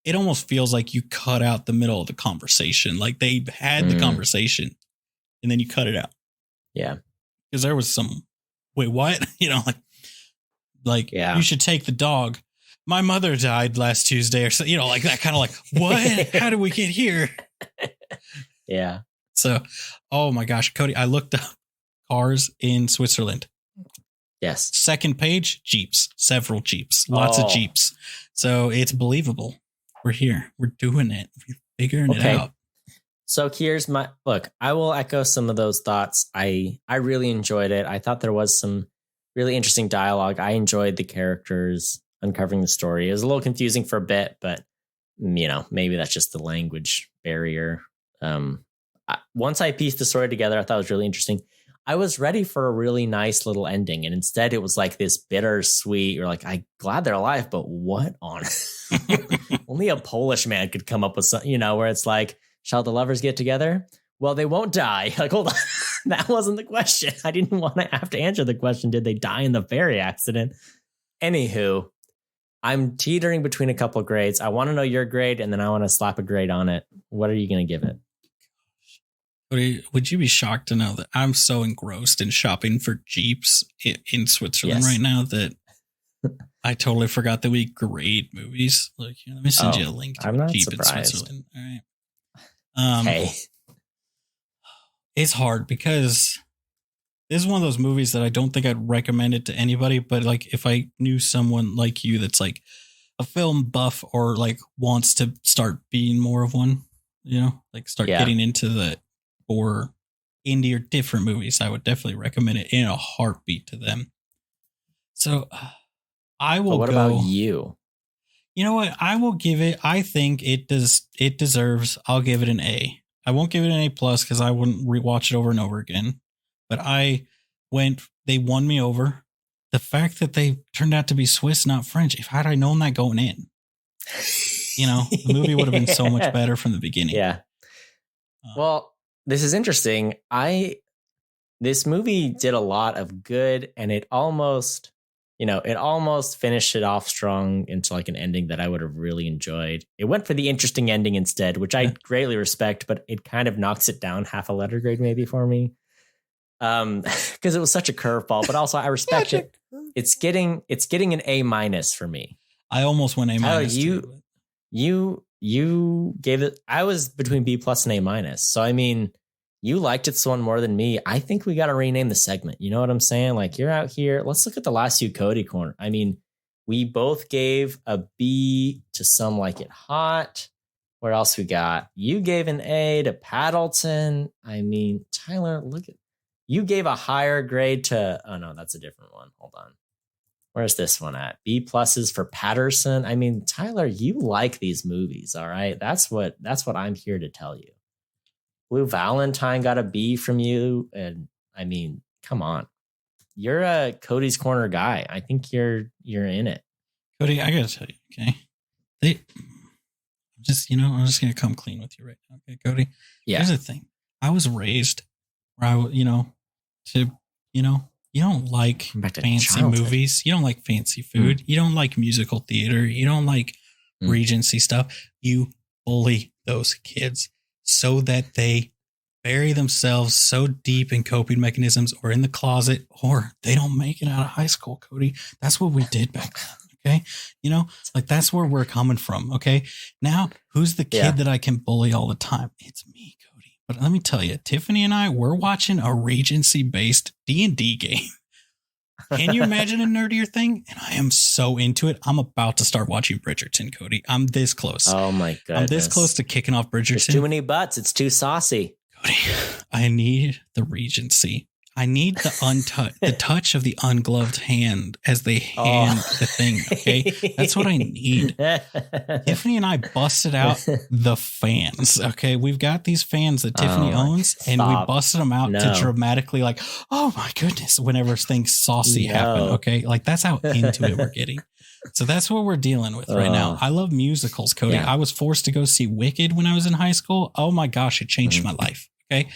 it almost feels like you cut out the middle of the conversation. Like they had the conversation and then you cut it out. Yeah. Because there was some, wait, what? Like you should take the dog. My mother died last Tuesday, or so, like that kind of like, what? How did we get here? Yeah. So, oh my gosh, Cody, I looked up cars in Switzerland. Yes. Second page, Jeeps, several Jeeps, lots of Jeeps. So it's believable. We're here. We're doing it. We're figuring it out. So here's my look. I will echo some of those thoughts. I really enjoyed it. I thought there was some really interesting dialogue. I enjoyed the characters uncovering the story. It was a little confusing for a bit, but maybe that's just the language barrier. Once I pieced the story together, I thought it was really interesting. I was ready for a really nice little ending, and instead it was like this bittersweet. You're like, I'm glad they're alive, but what on? Only a Polish man could come up with something, where it's like Shall the lovers get together? Well, they won't die. Like, hold on. That wasn't the question. I didn't want to have to answer the question. Did they die in the ferry accident? Anywho, I'm teetering between a couple grades. I want to know your grade, and then I want to slap a grade on it. What are you going to give it? Would you be shocked to know that I'm so engrossed in shopping for Jeeps in Switzerland right now that I totally forgot that we grade movies. Like, let me send you a link to a Jeep in Switzerland. All right. Hey. It's hard because this is one of those movies that I don't think I'd recommend it to anybody. But like, if I knew someone like you that's like a film buff or like wants to start being more of one, like start getting into the or indie or different movies, I would definitely recommend it in a heartbeat to them. So I will. But what about you? You know what? I will give it. I think it does. It deserves. I'll give it an A. I won't give it an A+ because I wouldn't rewatch it over and over again. But they won me over. The fact that they turned out to be Swiss, not French. If had I known that going in, the movie would have been so much better from the beginning. Yeah. Well, this is interesting. This movie did a lot of good, and it almost finished it off strong into like an ending that I would have really enjoyed. It went for the interesting ending instead, which I greatly respect, but it kind of knocks it down half a letter grade maybe for me. Because it was such a curveball, but also I respect it. It's getting an A- for me. I almost went A-. You gave it. I was between B+ and A-. So I mean, you liked it one more than me. I think we got to rename the segment. You know what I'm saying? Like, you're out here. Let's look at the last few Cody corner. I mean, we both gave a B to Some Like It Hot. Where else we got? You gave an A to Paddleton. I mean, Tyler, look at. You gave a higher grade to. Oh no, that's a different one. Hold on. Where's this one at? B+ for Patterson. I mean, Tyler, you like these movies, all right? That's what I'm here to tell you. Blue Valentine got a B from you, and I mean, come on, you're a Cody's Corner guy. I think you're in it. Cody, I gotta tell you, okay? I'm just gonna come clean with you right now, okay, Cody? Yeah. Here's the thing: I was raised where you don't like fancy movies. You don't like fancy food. You don't like musical theater. You don't like Regency stuff. You bully those kids so that they bury themselves so deep in coping mechanisms or in the closet, or they don't make it out of high school, Cody. That's what we did back then. Okay. Like that's where we're coming from. Okay. Now who's the kid that I can bully all the time? It's me, Cody. But let me tell you, Tiffany and I, we're watching a Regency based D&D game. Can you imagine a nerdier thing? And I am so into it. I'm about to start watching Bridgerton, Cody. I'm this close. Oh my goodness. I'm this close to kicking off Bridgerton. There's too many butts. It's too saucy. Cody, I need the Regency. I need the touch of the ungloved hand as they hand the thing. Okay. That's what I need. Tiffany and I busted out the fans. Okay. We've got these fans that Tiffany owns, and we busted them out to dramatically like, oh my goodness, whenever things saucy happen. Okay. Like that's how into it we're getting. So that's what we're dealing with right now. I love musicals, Cody. I was forced to go see Wicked when I was in high school. Oh my gosh. It changed my life. Okay.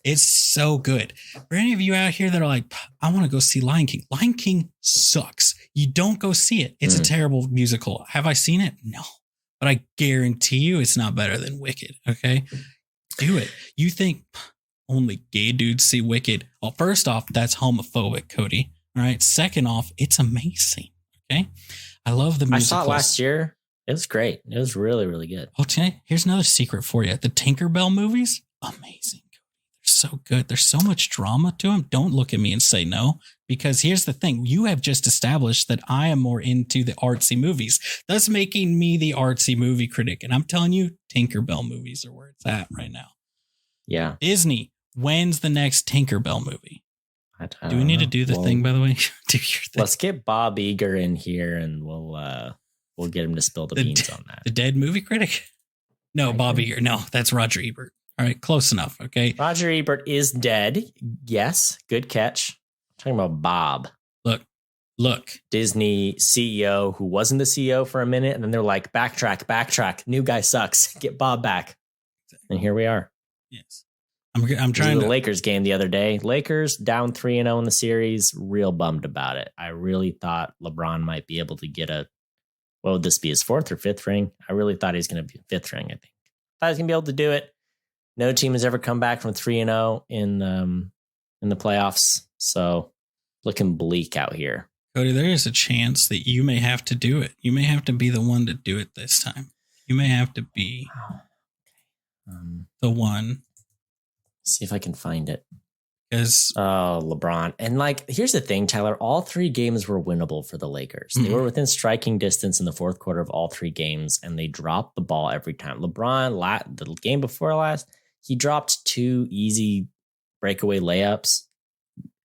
It's so good. For any of you out here that are like, I want to go see Lion King. Lion King sucks. You don't go see it. It's a terrible musical. Have I seen it? No. But I guarantee you it's not better than Wicked. Okay. Do it. You think only gay dudes see Wicked? Well, first off, that's homophobic, Cody. All right. Second off, it's amazing. Okay. I love the music. I saw it last year. It was great. It was really, really good. Okay. Here's another secret for you. The Tinkerbell movies, amazing. So good. There's so much drama to them. Don't look at me and say no, because here's the thing. You have just established that I am more into the artsy movies, thus making me the artsy movie critic. And I'm telling you, Tinkerbell movies are where it's at right now. Yeah. Disney, when's the next Tinkerbell movie? Do we need to do the thing, by the way? Do your thing. Let's get Bob Eager in here and we'll get him to spill the beans on that. The dead movie critic? No, Bob Eager. No, that's Roger Ebert. All right, close enough. Okay. Roger Ebert is dead. Yes. Good catch. I'm talking about Bob. Look. Disney CEO who wasn't the CEO for a minute. And then they're like, backtrack. New guy sucks. Get Bob back. And here we are. Yes. I'm trying the Lakers game the other day. Lakers down 3-0 in the series. Real bummed about it. I really thought LeBron might be able to get what would this be, his 4th or 5th ring? I really thought he was going to be 5th ring, I think. Thought he was going to be able to do it. No team has ever come back from 3-0 in the playoffs. So looking bleak out here. Cody, there is a chance that you may have to do it. You may have to be the one to do it this time. You may have to be the one. See if I can find it. Because LeBron. And here's the thing, Tyler. All 3 games were winnable for the Lakers. They were within striking distance in the 4th quarter of all 3 games, and they dropped the ball every time. LeBron, the game before last, he dropped 2 easy breakaway layups,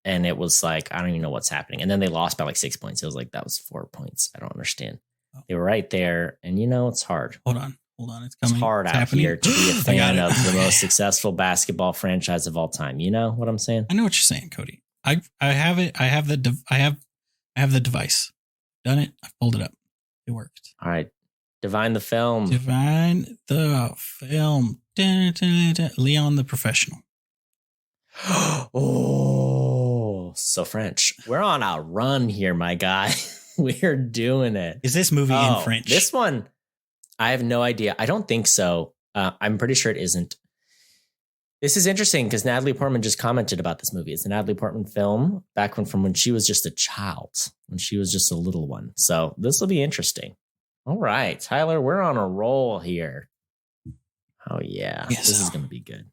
and it was I don't even know what's happening. And then they lost by 6 points. It was that was 4 points. I don't understand. They were right there, and it's hard. Hold on. It's coming. It's hard out here to be a fan of the most successful basketball franchise of all time. You know what I'm saying? I know what you're saying, Cody. I have it. I have the device. Done it. I pulled it up. It worked. All right. Divine the film. Divine the film. Dun, dun, dun. Leon the Professional. Oh, so French. We're on a run here, my guy. We're doing it. Is this movie in French? This one, I have no idea. I don't think so. I'm pretty sure it isn't. This is interesting because Natalie Portman just commented about this movie. It's a Natalie Portman film back from when she was just a child, when she was just a little one. So this will be interesting. All right, Tyler, we're on a roll here. Oh, yeah. Yes. This is going to be good.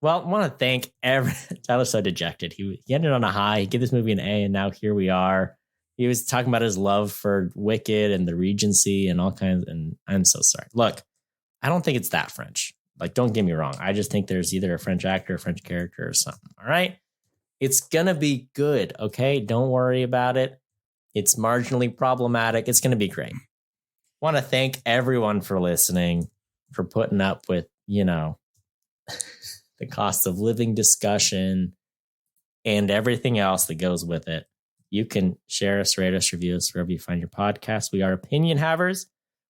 Well, I want to thank Tyler's so dejected. He ended on a high. He gave this movie an A, and now here we are. He was talking about his love for Wicked and the Regency and all kinds. And I'm so sorry. Look, I don't think it's that French. Don't get me wrong. I just think there's either a French actor, a French character, or something. All right. It's going to be good. Okay. Don't worry about it. It's marginally problematic. It's going to be great. Want to thank everyone for listening, for putting up with, the cost of living discussion and everything else that goes with it. You can share us, rate us, review us wherever you find your podcast. We are Opinion Havers.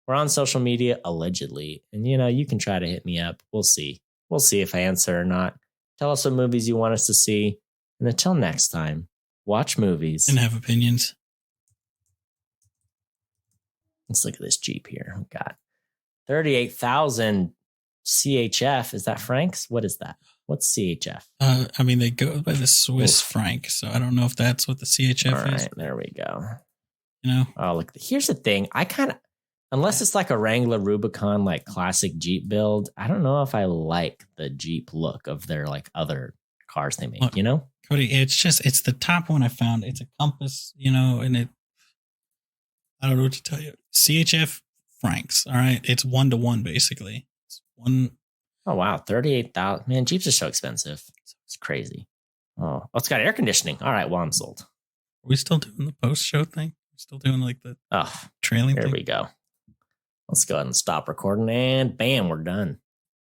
We're on social media, allegedly. And, you can try to hit me up. We'll see. We'll see if I answer or not. Tell us what movies you want us to see. And until next time, watch movies. And have opinions. Let's look at this Jeep here. Oh, God. 38,000 CHF. Is that francs? What is that? What's CHF? They go by the Swiss franc, so I don't know if that's what the CHF is. All right, there we go. Oh, look, here's the thing. I kind of, unless it's a Wrangler Rubicon, classic Jeep build, I don't know if I like the Jeep look of their other cars they make, look, Cody, it's the top one I found. It's a Compass, and I don't know what to tell you. CHF francs, all right? It's 1-to-1, basically. It's one. Oh, wow. 38,000. Man, Jeeps are so expensive. It's crazy. Oh, it's got air conditioning. All right. Well, I'm sold. Are we still doing the post-show thing? We're still doing the trailing thing? There we go. Let's go ahead and stop recording. And bam, we're done.